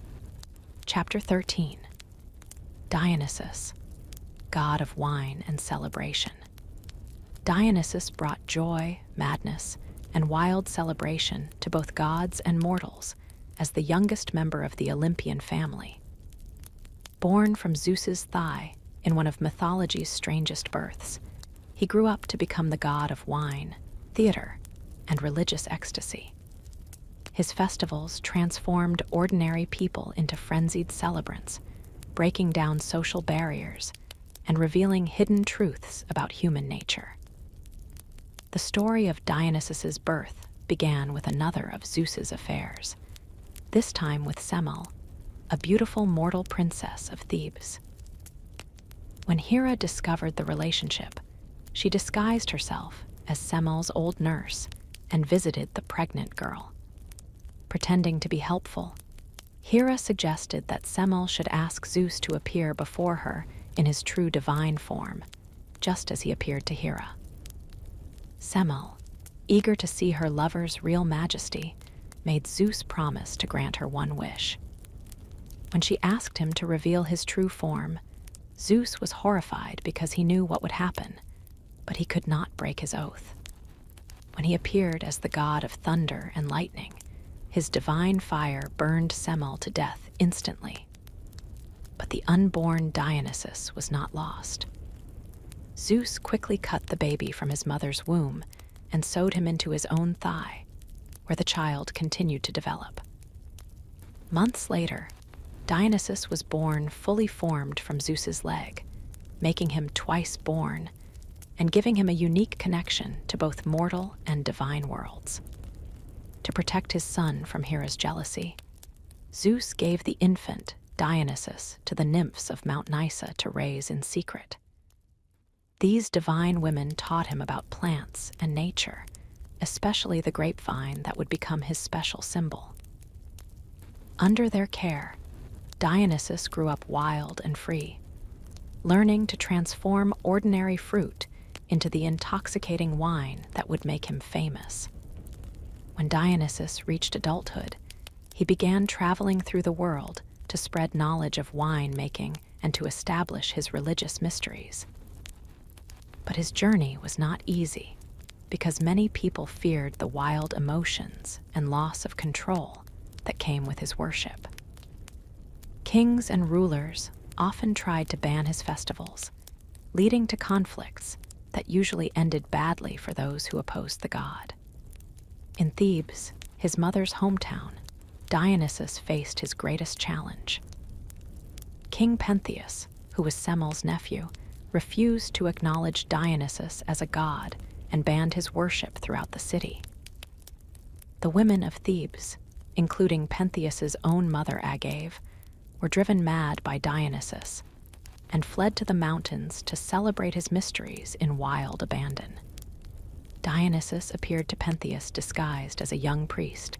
Chapter 13. Dionysus, god of wine and celebration. Dionysus brought joy, madness, and wild celebration to both gods and mortals as the youngest member of the Olympian family. Born from Zeus's thigh in one of mythology's strangest births, he grew up to become the god of wine, theater, and religious ecstasy. His festivals transformed ordinary people into frenzied celebrants, breaking down social barriers and revealing hidden truths about human nature. The story of Dionysus's birth began with another of Zeus's affairs, this time with Semele, a beautiful mortal princess of Thebes. When Hera discovered the relationship, she disguised herself as Semele's old nurse and visited the pregnant girl. Pretending to be helpful, Hera suggested that Semele should ask Zeus to appear before her in his true divine form, just as he appeared to Hera. Semele, eager to see her lover's real majesty, made Zeus promise to grant her one wish. When she asked him to reveal his true form, Zeus was horrified because he knew what would happen, but he could not break his oath. When he appeared as the god of thunder and lightning, his divine fire burned Semele to death instantly. But the unborn Dionysus was not lost. Zeus quickly cut the baby from his mother's womb and sewed him into his own thigh, where the child continued to develop. Months later, Dionysus was born fully formed from Zeus's leg, making him twice born and giving him a unique connection to both mortal and divine worlds. to protect his son from Hera's jealousy. Zeus gave the infant, Dionysus, to the nymphs of Mount Nysa to raise in secret. These divine women taught him about plants and nature, especially the grapevine that would become his special symbol. Under their care, Dionysus grew up wild and free, learning to transform ordinary fruit into the intoxicating wine that would make him famous. When Dionysus reached adulthood, he began traveling through the world to spread knowledge of wine making and to establish his religious mysteries. But his journey was not easy, because many people feared the wild emotions and loss of control that came with his worship. Kings and rulers often tried to ban his festivals, leading to conflicts that usually ended badly for those who opposed the god. In Thebes, his mother's hometown, Dionysus faced his greatest challenge. King Pentheus, who was Semele's nephew, refused to acknowledge Dionysus as a god and banned his worship throughout the city. The women of Thebes, including Pentheus's own mother Agave, were driven mad by Dionysus and fled to the mountains to celebrate his mysteries in wild abandon. Dionysus appeared to Pentheus disguised as a young priest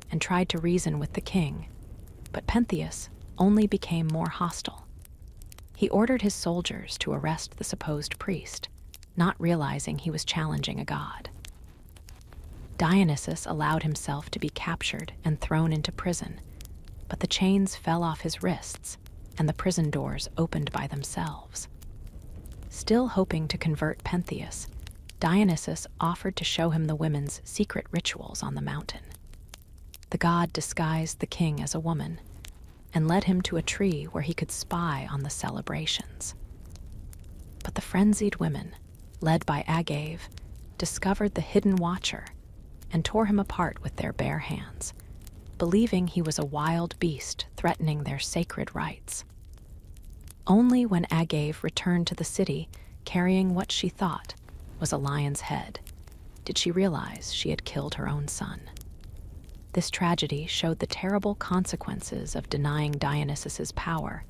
and tried to reason with the king, but Pentheus only became more hostile. He ordered his soldiers to arrest the supposed priest, not realizing he was challenging a god. Dionysus allowed himself to be captured and thrown into prison, but the chains fell off his wrists and the prison doors opened by themselves. Still hoping to convert Pentheus, Dionysus offered to show him the women's secret rituals on the mountain. The god disguised the king as a woman and led him to a tree where he could spy on the celebrations. But the frenzied women, led by Agave, discovered the hidden watcher and tore him apart with their bare hands, believing he was a wild beast threatening their sacred rites. Only when Agave returned to the city carrying what she thought was a lion's head did she realize she had killed her own son. This tragedy showed the terrible consequences of denying Dionysus's power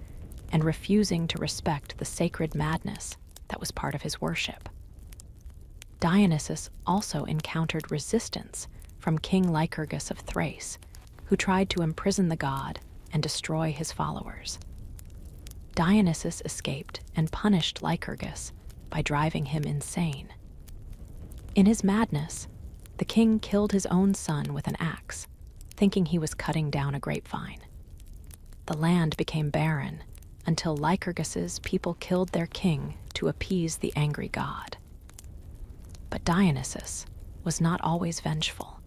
and refusing to respect the sacred madness that was part of his worship. Dionysus also encountered resistance from King Lycurgus of Thrace, who tried to imprison the god and destroy his followers. Dionysus escaped and punished Lycurgus by driving him insane. In his madness, the king killed his own son with an axe, thinking he was cutting down a grapevine. The land became barren until Lycurgus's people killed their king to appease the angry god. But Dionysus was not always vengeful.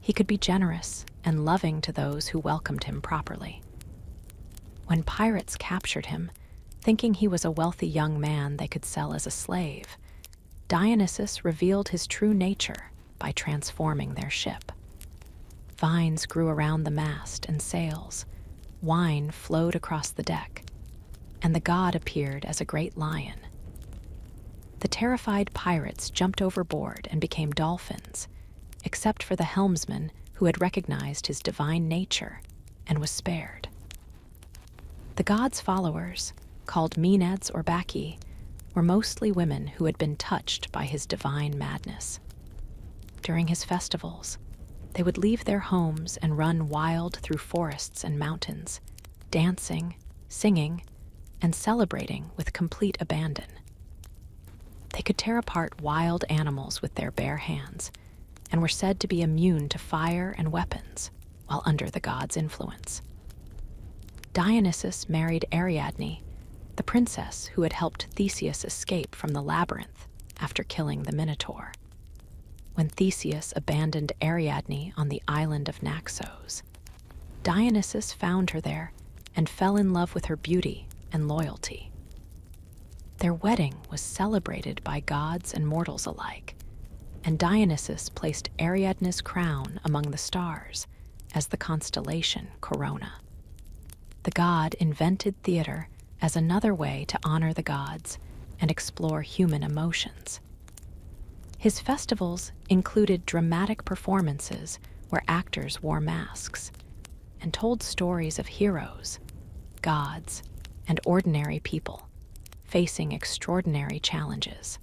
He could be generous and loving to those who welcomed him properly. When pirates captured him, thinking he was a wealthy young man they could sell as a slave, Dionysus revealed his true nature by transforming their ship. Vines grew around the mast and sails, wine flowed across the deck, and the god appeared as a great lion. The terrified pirates jumped overboard and became dolphins, except for the helmsman who had recognized his divine nature and was spared. The god's followers, called Maenads or Bacchae, were mostly women who had been touched by his divine madness. During his festivals, they would leave their homes and run wild through forests and mountains, dancing, singing, and celebrating with complete abandon. They could tear apart wild animals with their bare hands and were said to be immune to fire and weapons while under the god's influence. Dionysus married Ariadne, the princess who had helped Theseus escape from the labyrinth after killing the Minotaur. When Theseus abandoned Ariadne on the island of Naxos, Dionysus found her there and fell in love with her beauty and loyalty. Their wedding was celebrated by gods and mortals alike, and Dionysus placed Ariadne's crown among the stars as the constellation Corona. The god invented theater as another way to honor the gods and explore human emotions. His festivals included dramatic performances where actors wore masks and told stories of heroes, gods, and ordinary people facing extraordinary challenges.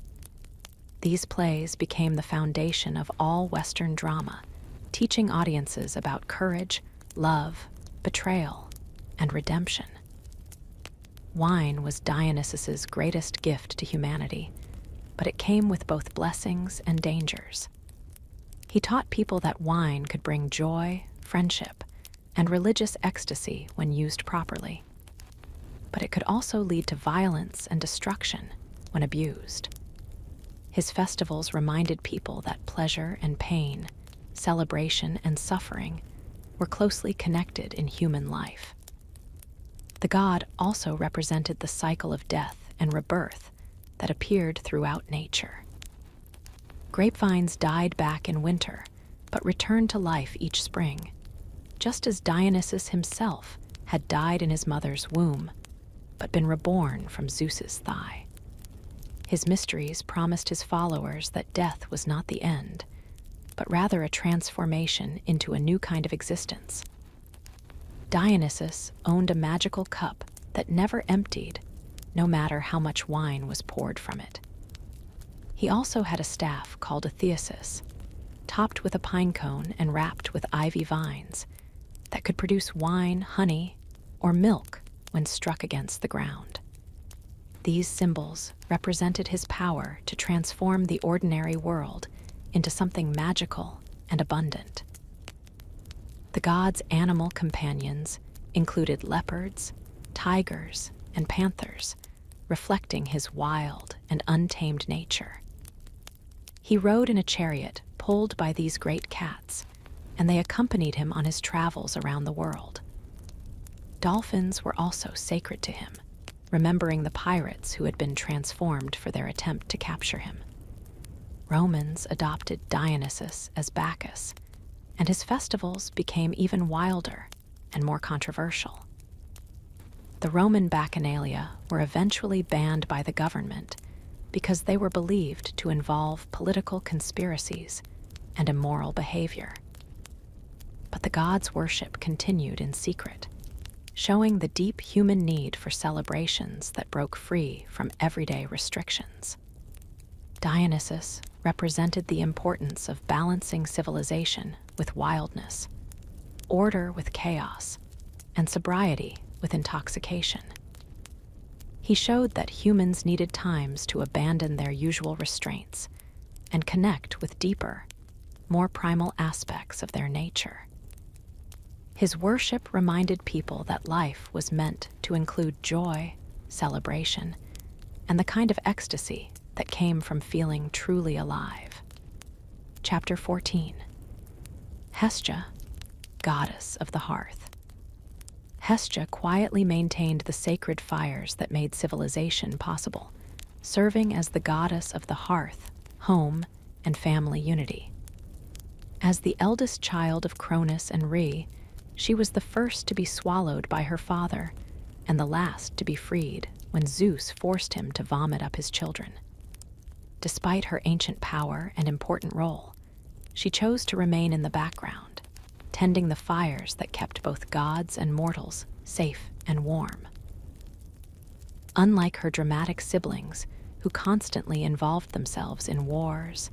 These plays became the foundation of all Western drama, teaching audiences about courage, love, betrayal, and redemption. Wine was Dionysus's greatest gift to humanity, but it came with both blessings and dangers. He taught people that wine could bring joy, friendship, and religious ecstasy when used properly. But it could also lead to violence and destruction when abused. His festivals reminded people that pleasure and pain, celebration and suffering were closely connected in human life. The god also represented the cycle of death and rebirth that appeared throughout nature. Grapevines died back in winter, but returned to life each spring, just as Dionysus himself had died in his mother's womb, but been reborn from Zeus's thigh. His mysteries promised his followers that death was not the end, but rather a transformation into a new kind of existence. Dionysus owned a magical cup that never emptied, no matter how much wine was poured from it. He also had a staff called a Hephaestus, topped with a pine cone and wrapped with ivy vines, that could produce wine, honey, or milk when struck against the ground. These symbols represented his power to transform the ordinary world into something magical and abundant. The god's animal companions included leopards, tigers, and panthers, reflecting his wild and untamed nature. He rode in a chariot pulled by these great cats, and they accompanied him on his travels around the world. Dolphins were also sacred to him, remembering the pirates who had been transformed for their attempt to capture him. Romans adopted Dionysus as Bacchus, and his festivals became even wilder and more controversial. The Roman Bacchanalia were eventually banned by the government because they were believed to involve political conspiracies and immoral behavior. But the gods' worship continued in secret, showing the deep human need for celebrations that broke free from everyday restrictions. Dionysus represented the importance of balancing civilization with wildness, order with chaos, and sobriety with intoxication. He showed that humans needed times to abandon their usual restraints and connect with deeper, more primal aspects of their nature. His worship reminded people that life was meant to include joy, celebration, and the kind of ecstasy that came from feeling truly alive. Chapter 14. Hestia, goddess of the hearth. Hestia quietly maintained the sacred fires that made civilization possible, serving as the goddess of the hearth, home, and family unity. As the eldest child of Cronus and Rhea, she was the first to be swallowed by her father and the last to be freed when Zeus forced him to vomit up his children. Despite her ancient power and important role, she chose to remain in the background, tending the fires that kept both gods and mortals safe and warm. Unlike her dramatic siblings, who constantly involved themselves in wars,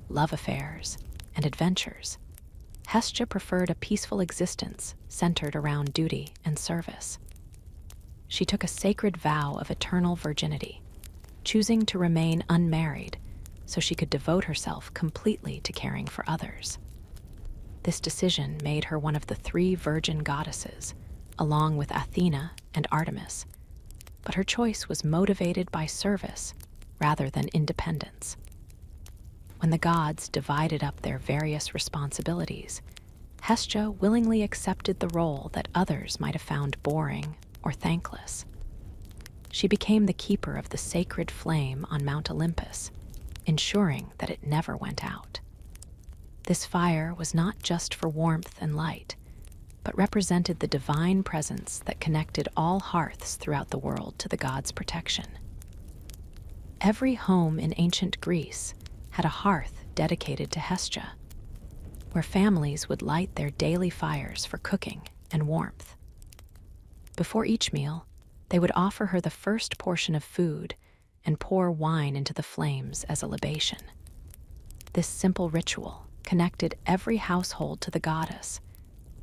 love affairs, and adventures, Hestia preferred a peaceful existence centered around duty and service. She took a sacred vow of eternal virginity, choosing to remain unmarried so she could devote herself completely to caring for others. This decision made her one of the 3 virgin goddesses, along with Athena and Artemis, but her choice was motivated by service rather than independence. When the gods divided up their various responsibilities, Hestia willingly accepted the role that others might have found boring or thankless. She became the keeper of the sacred flame on Mount Olympus, ensuring that it never went out. This fire was not just for warmth and light, but represented the divine presence that connected all hearths throughout the world to the gods' protection. Every home in ancient Greece had a hearth dedicated to Hestia, where families would light their daily fires for cooking and warmth. Before each meal, they would offer her the first portion of food and pour wine into the flames as a libation. This simple ritual connected every household to the goddess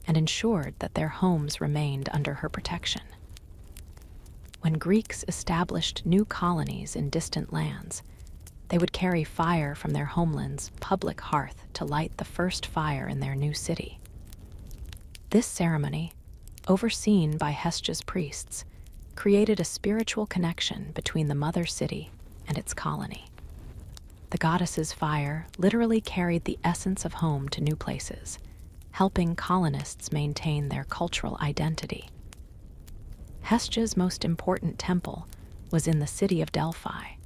and ensured that their homes remained under her protection. When Greeks established new colonies in distant lands, they would carry fire from their homeland's public hearth to light the first fire in their new city. This ceremony, overseen by Hestia's priests, created a spiritual connection between the mother city and its colony. The goddess's fire literally carried the essence of home to new places, helping colonists maintain their cultural identity. Hestia's most important temple was in the city of Delphi,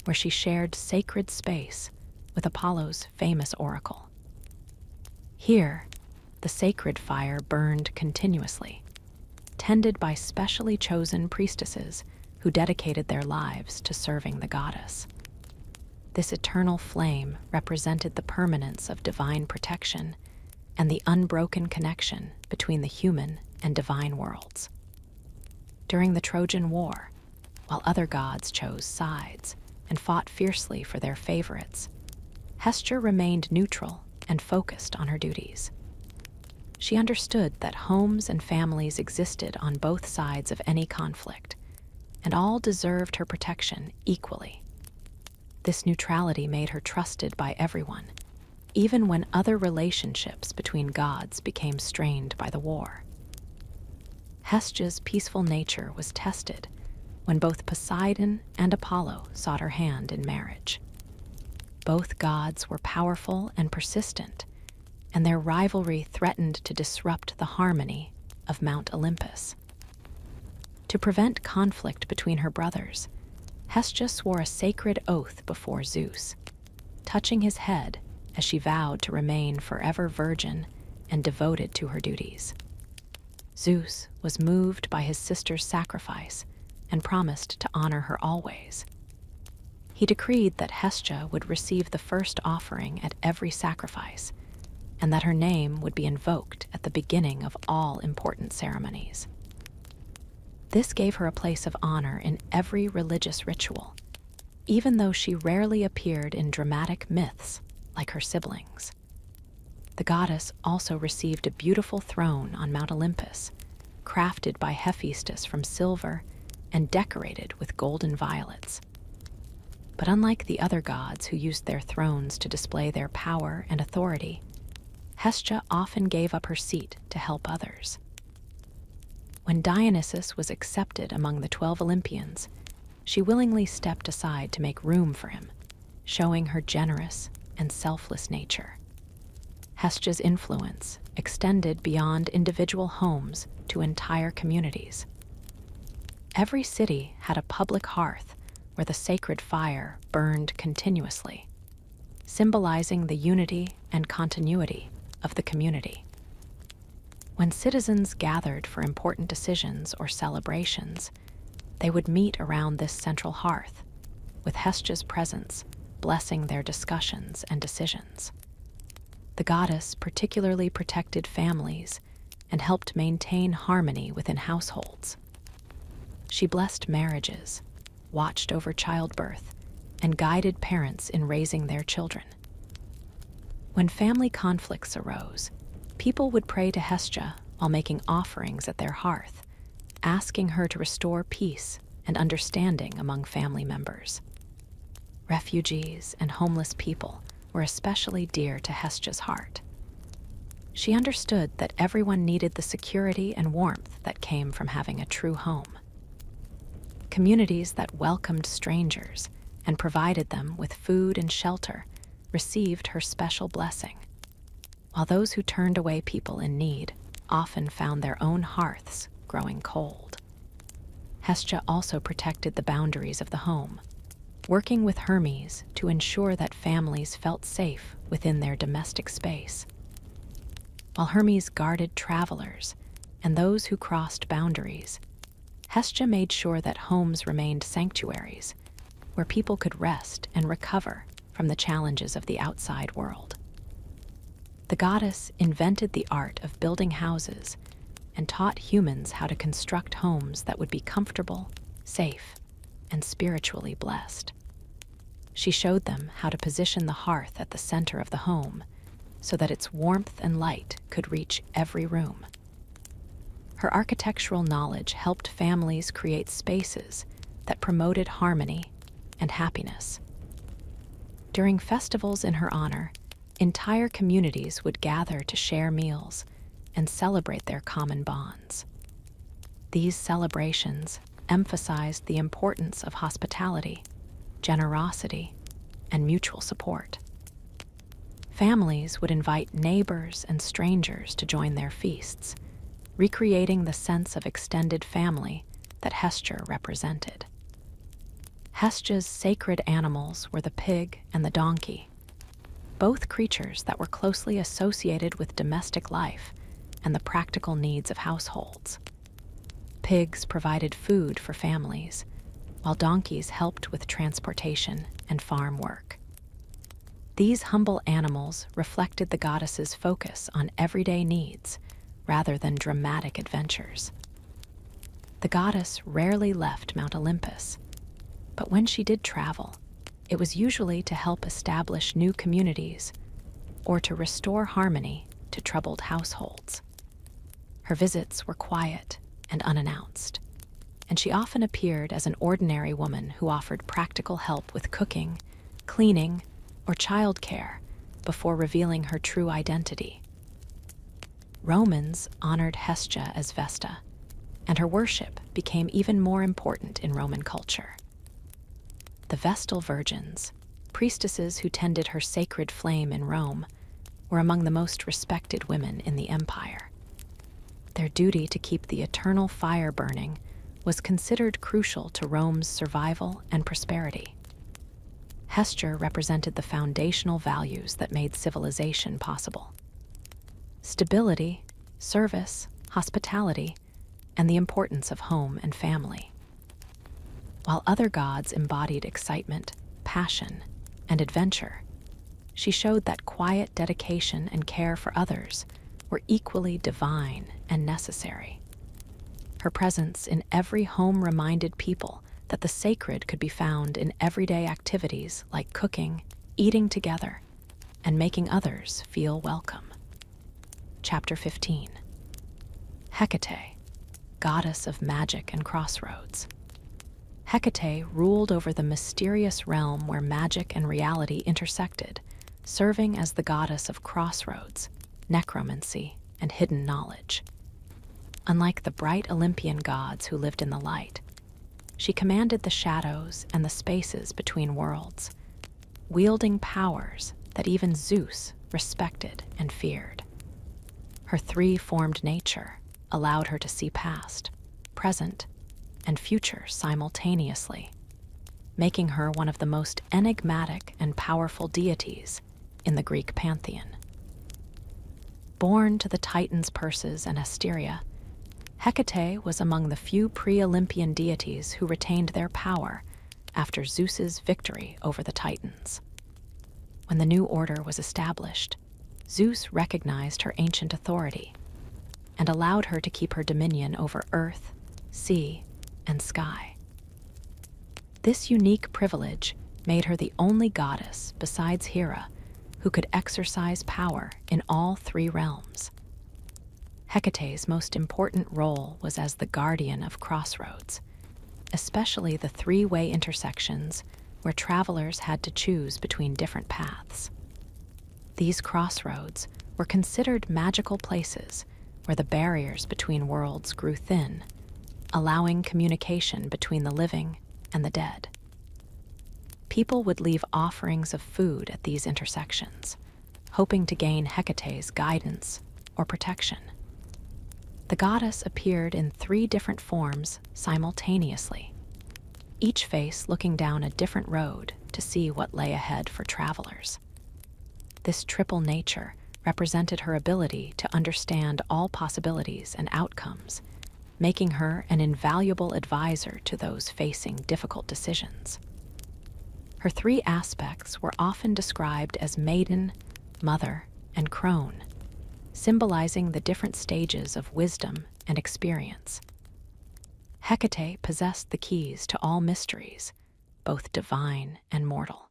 where she shared sacred space with Apollo's famous oracle. Here, the sacred fire burned continuously, tended by specially chosen priestesses who dedicated their lives to serving the goddess. This eternal flame represented the permanence of divine protection and the unbroken connection between the human and divine worlds. During the Trojan War, while other gods chose sides and fought fiercely for their favorites, Hestia remained neutral and focused on her duties. She understood that homes and families existed on both sides of any conflict, and all deserved her protection equally. This neutrality made her trusted by everyone, even when other relationships between gods became strained by the war. Hestia's peaceful nature was tested when both Poseidon and Apollo sought her hand in marriage. Both gods were powerful and persistent, and their rivalry threatened to disrupt the harmony of Mount Olympus. To prevent conflict between her brothers, Hestia swore a sacred oath before Zeus, touching his head as she vowed to remain forever virgin and devoted to her duties. Zeus was moved by his sister's sacrifice and promised to honor her always. He decreed that Hestia would receive the first offering at every sacrifice, and that her name would be invoked at the beginning of all important ceremonies. This gave her a place of honor in every religious ritual, even though she rarely appeared in dramatic myths like her siblings. The goddess also received a beautiful throne on Mount Olympus, crafted by Hephaestus from silver and decorated with golden violets. But unlike the other gods who used their thrones to display their power and authority, Hestia often gave up her seat to help others. When Dionysus was accepted among the 12 Olympians, she willingly stepped aside to make room for him, showing her generous and selfless nature. Hestia's influence extended beyond individual homes to entire communities. Every city had a public hearth where the sacred fire burned continuously, symbolizing the unity and continuity of the community. When citizens gathered for important decisions or celebrations, they would meet around this central hearth, with Hestia's presence blessing their discussions and decisions. The goddess particularly protected families and helped maintain harmony within households. She blessed marriages, watched over childbirth, and guided parents in raising their children. When family conflicts arose, people would pray to Hestia while making offerings at their hearth, asking her to restore peace and understanding among family members. Refugees and homeless people were especially dear to Hestia's heart. She understood that everyone needed the security and warmth that came from having a true home. Communities that welcomed strangers and provided them with food and shelter received her special blessing, while those who turned away people in need often found their own hearths growing cold. Hestia also protected the boundaries of the home, working with Hermes to ensure that families felt safe within their domestic space. While Hermes guarded travelers and those who crossed boundaries, Hestia made sure that homes remained sanctuaries where people could rest and recover from the challenges of the outside world. The goddess invented the art of building houses and taught humans how to construct homes that would be comfortable, safe, and spiritually blessed. She showed them how to position the hearth at the center of the home so that its warmth and light could reach every room. Her architectural knowledge helped families create spaces that promoted harmony and happiness. During festivals in her honor, entire communities would gather to share meals and celebrate their common bonds. These celebrations emphasized the importance of hospitality, generosity, and mutual support. Families would invite neighbors and strangers to join their feasts, recreating the sense of extended family that Hestia represented. Hestia's sacred animals were the pig and the donkey, both creatures that were closely associated with domestic life and the practical needs of households. Pigs provided food for families, while donkeys helped with transportation and farm work. These humble animals reflected the goddess's focus on everyday needs rather than dramatic adventures. The goddess rarely left Mount Olympus, but when she did travel, it was usually to help establish new communities or to restore harmony to troubled households. Her visits were quiet and unannounced, and she often appeared as an ordinary woman who offered practical help with cooking, cleaning, or childcare before revealing her true identity. Romans honored Hestia as Vesta, and her worship became even more important in Roman culture. The Vestal Virgins, priestesses who tended her sacred flame in Rome, were among the most respected women in the empire. Their duty to keep the eternal fire burning was considered crucial to Rome's survival and prosperity. Hestia represented the foundational values that made civilization possible: stability, service, hospitality, and the importance of home and family. While other gods embodied excitement, passion, and adventure, she showed that quiet dedication and care for others were equally divine and necessary. Her presence in every home reminded people that the sacred could be found in everyday activities like cooking, eating together, and making others feel welcome. Chapter 15. Hecate, goddess of magic and crossroads. Hecate ruled over the mysterious realm where magic and reality intersected, serving as the goddess of crossroads, necromancy, and hidden knowledge. Unlike the bright Olympian gods who lived in the light, she commanded the shadows and the spaces between worlds, wielding powers that even Zeus respected and feared. Her three-formed nature allowed her to see past, present, and future simultaneously, making her one of the most enigmatic and powerful deities in the Greek pantheon. Born to the Titans Perses and Asteria, Hecate was among the few pre-Olympian deities who retained their power after Zeus's victory over the Titans. When the new order was established, Zeus recognized her ancient authority and allowed her to keep her dominion over earth, sea, and sky. This unique privilege made her the only goddess besides Hera who could exercise power in all three realms. Hecate's most important role was as the guardian of crossroads, especially the three-way intersections where travelers had to choose between different paths. These crossroads were considered magical places where the barriers between worlds grew thin, allowing communication between the living and the dead. People would leave offerings of food at these intersections, hoping to gain Hecate's guidance or protection. The goddess appeared in three different forms simultaneously, each face looking down a different road to see what lay ahead for travelers. This triple nature represented her ability to understand all possibilities and outcomes, making her an invaluable advisor to those facing difficult decisions. Her three aspects were often described as maiden, mother, and crone, symbolizing the different stages of wisdom and experience. Hecate possessed the keys to all mysteries, both divine and mortal.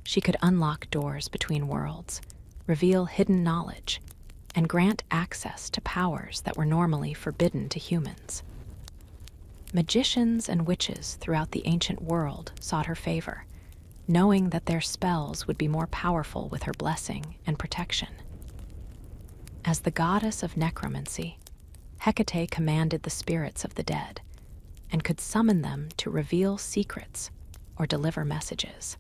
She could unlock doors between worlds, reveal hidden knowledge, and grant access to powers that were normally forbidden to humans. Magicians and witches throughout the ancient world sought her favor, knowing that their spells would be more powerful with her blessing and protection. As the goddess of necromancy, Hecate commanded the spirits of the dead and could summon them to reveal secrets or deliver messages.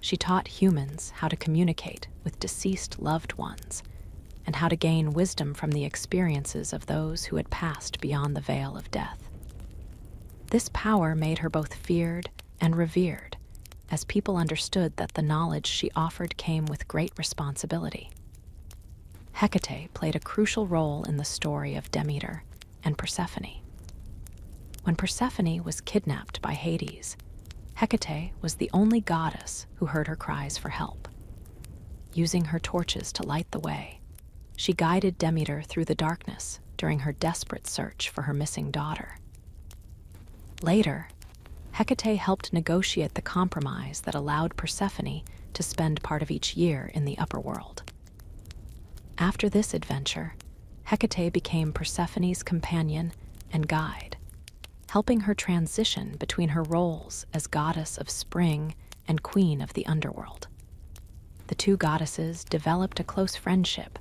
She taught humans how to communicate with deceased loved ones and how to gain wisdom from the experiences of those who had passed beyond the veil of death. This power made her both feared and revered, as people understood that the knowledge she offered came with great responsibility. Hecate played a crucial role in the story of Demeter and Persephone. When Persephone was kidnapped by Hades, Hecate was the only goddess who heard her cries for help. Using her torches to light the way, she guided Demeter through the darkness during her desperate search for her missing daughter. Later, Hecate helped negotiate the compromise that allowed Persephone to spend part of each year in the upper world. After this adventure, Hecate became Persephone's companion and guide, helping her transition between her roles as goddess of spring and queen of the underworld. The two goddesses developed a close friendship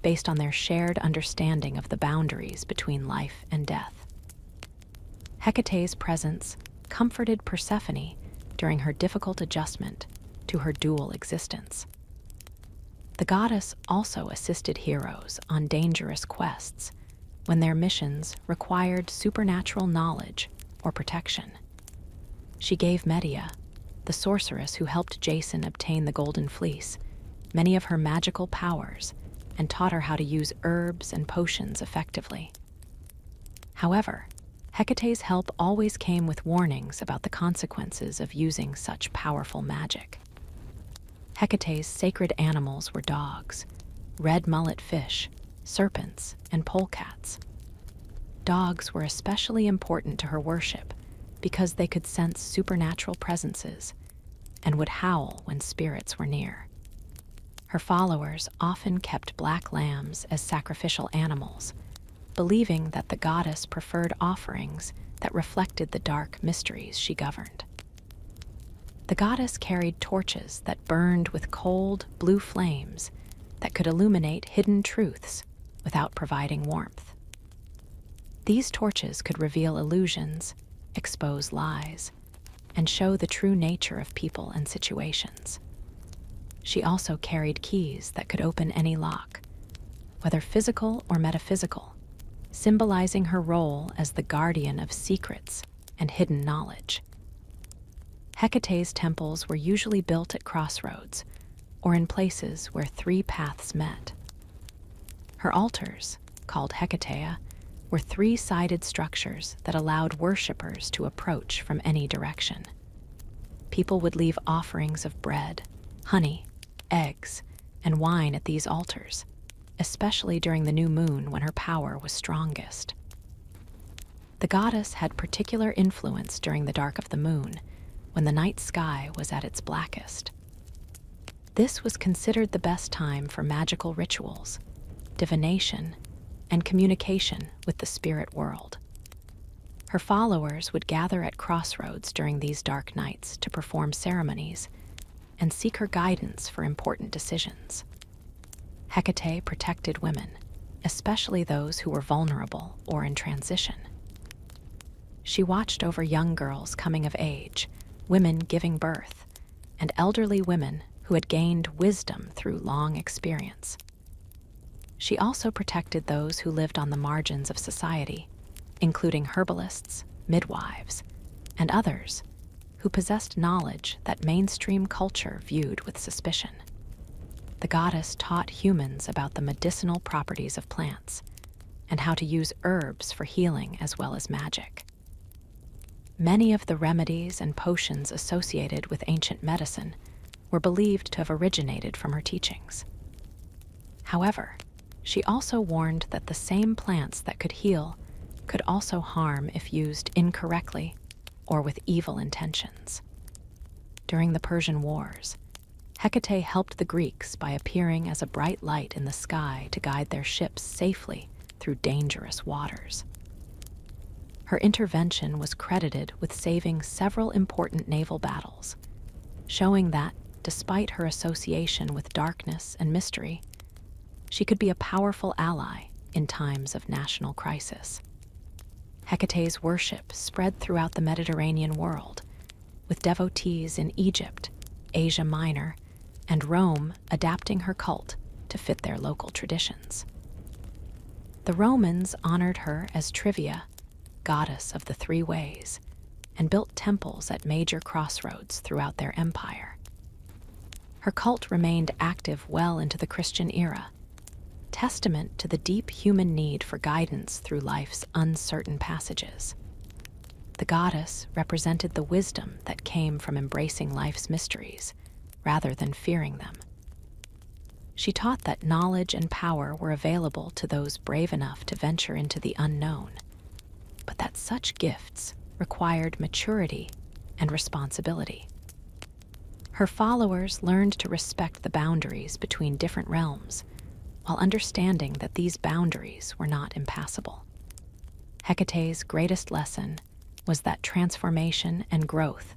based on their shared understanding of the boundaries between life and death. Hecate's presence comforted Persephone during her difficult adjustment to her dual existence. The goddess also assisted heroes on dangerous quests when their missions required supernatural knowledge or protection. She gave Medea, the sorceress who helped Jason obtain the Golden Fleece, many of her magical powers and taught her how to use herbs and potions effectively. However, Hecate's help always came with warnings about the consequences of using such powerful magic. Hecate's sacred animals were dogs, red mullet fish, serpents, and polecats. Dogs were especially important to her worship because they could sense supernatural presences and would howl when spirits were near. Her followers often kept black lambs as sacrificial animals, believing that the goddess preferred offerings that reflected the dark mysteries she governed. The goddess carried torches that burned with cold, blue flames that could illuminate hidden truths without providing warmth. These torches could reveal illusions, expose lies, and show the true nature of people and situations. She also carried keys that could open any lock, whether physical or metaphysical, symbolizing her role as the guardian of secrets and hidden knowledge. Hecate's temples were usually built at crossroads or in places where three paths met. Her altars, called Hecatea, were three-sided structures that allowed worshippers to approach from any direction. People would leave offerings of bread, honey, eggs, and wine at these altars, especially during the new moon when her power was strongest. The goddess had particular influence during the dark of the moon, when the night sky was at its blackest. This was considered the best time for magical rituals, divination, and communication with the spirit world. Her followers would gather at crossroads during these dark nights to perform ceremonies and seek her guidance for important decisions. Hecate protected women, especially those who were vulnerable or in transition. She watched over young girls coming of age, women giving birth, and elderly women who had gained wisdom through long experience. She also protected those who lived on the margins of society, including herbalists, midwives, and others who possessed knowledge that mainstream culture viewed with suspicion. The goddess taught humans about the medicinal properties of plants and how to use herbs for healing as well as magic. Many of the remedies and potions associated with ancient medicine were believed to have originated from her teachings. However, she also warned that the same plants that could heal could also harm if used incorrectly or with evil intentions. During the Persian Wars, Hecate helped the Greeks by appearing as a bright light in the sky to guide their ships safely through dangerous waters. Her intervention was credited with saving several important naval battles, showing that, despite her association with darkness and mystery, she could be a powerful ally in times of national crisis. Hecate's worship spread throughout the Mediterranean world, with devotees in Egypt, Asia Minor, and Rome adapting her cult to fit their local traditions. The Romans honored her as Trivia, goddess of the three ways, and built temples at major crossroads throughout their empire. Her cult remained active well into the Christian era, testament to the deep human need for guidance through life's uncertain passages. The goddess represented the wisdom that came from embracing life's mysteries rather than fearing them. She taught that knowledge and power were available to those brave enough to venture into the unknown, but that such gifts required maturity and responsibility. Her followers learned to respect the boundaries between different realms, while understanding that these boundaries were not impassable. Hecate's greatest lesson was that transformation and growth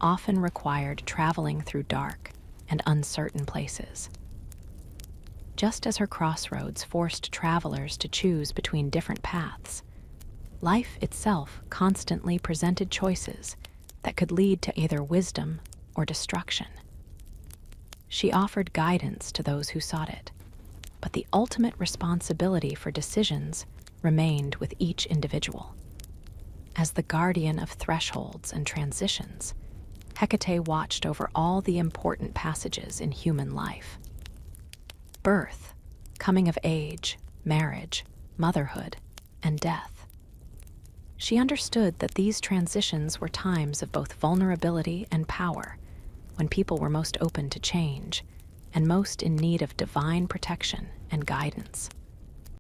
often required traveling through dark and uncertain places. Just as her crossroads forced travelers to choose between different paths, life itself constantly presented choices that could lead to either wisdom or destruction. She offered guidance to those who sought it, but the ultimate responsibility for decisions remained with each individual. As the guardian of thresholds and transitions, Hecate watched over all the important passages in human life: birth, coming of age, marriage, motherhood, and death. She understood that these transitions were times of both vulnerability and power, when people were most open to change and most in need of divine protection and guidance.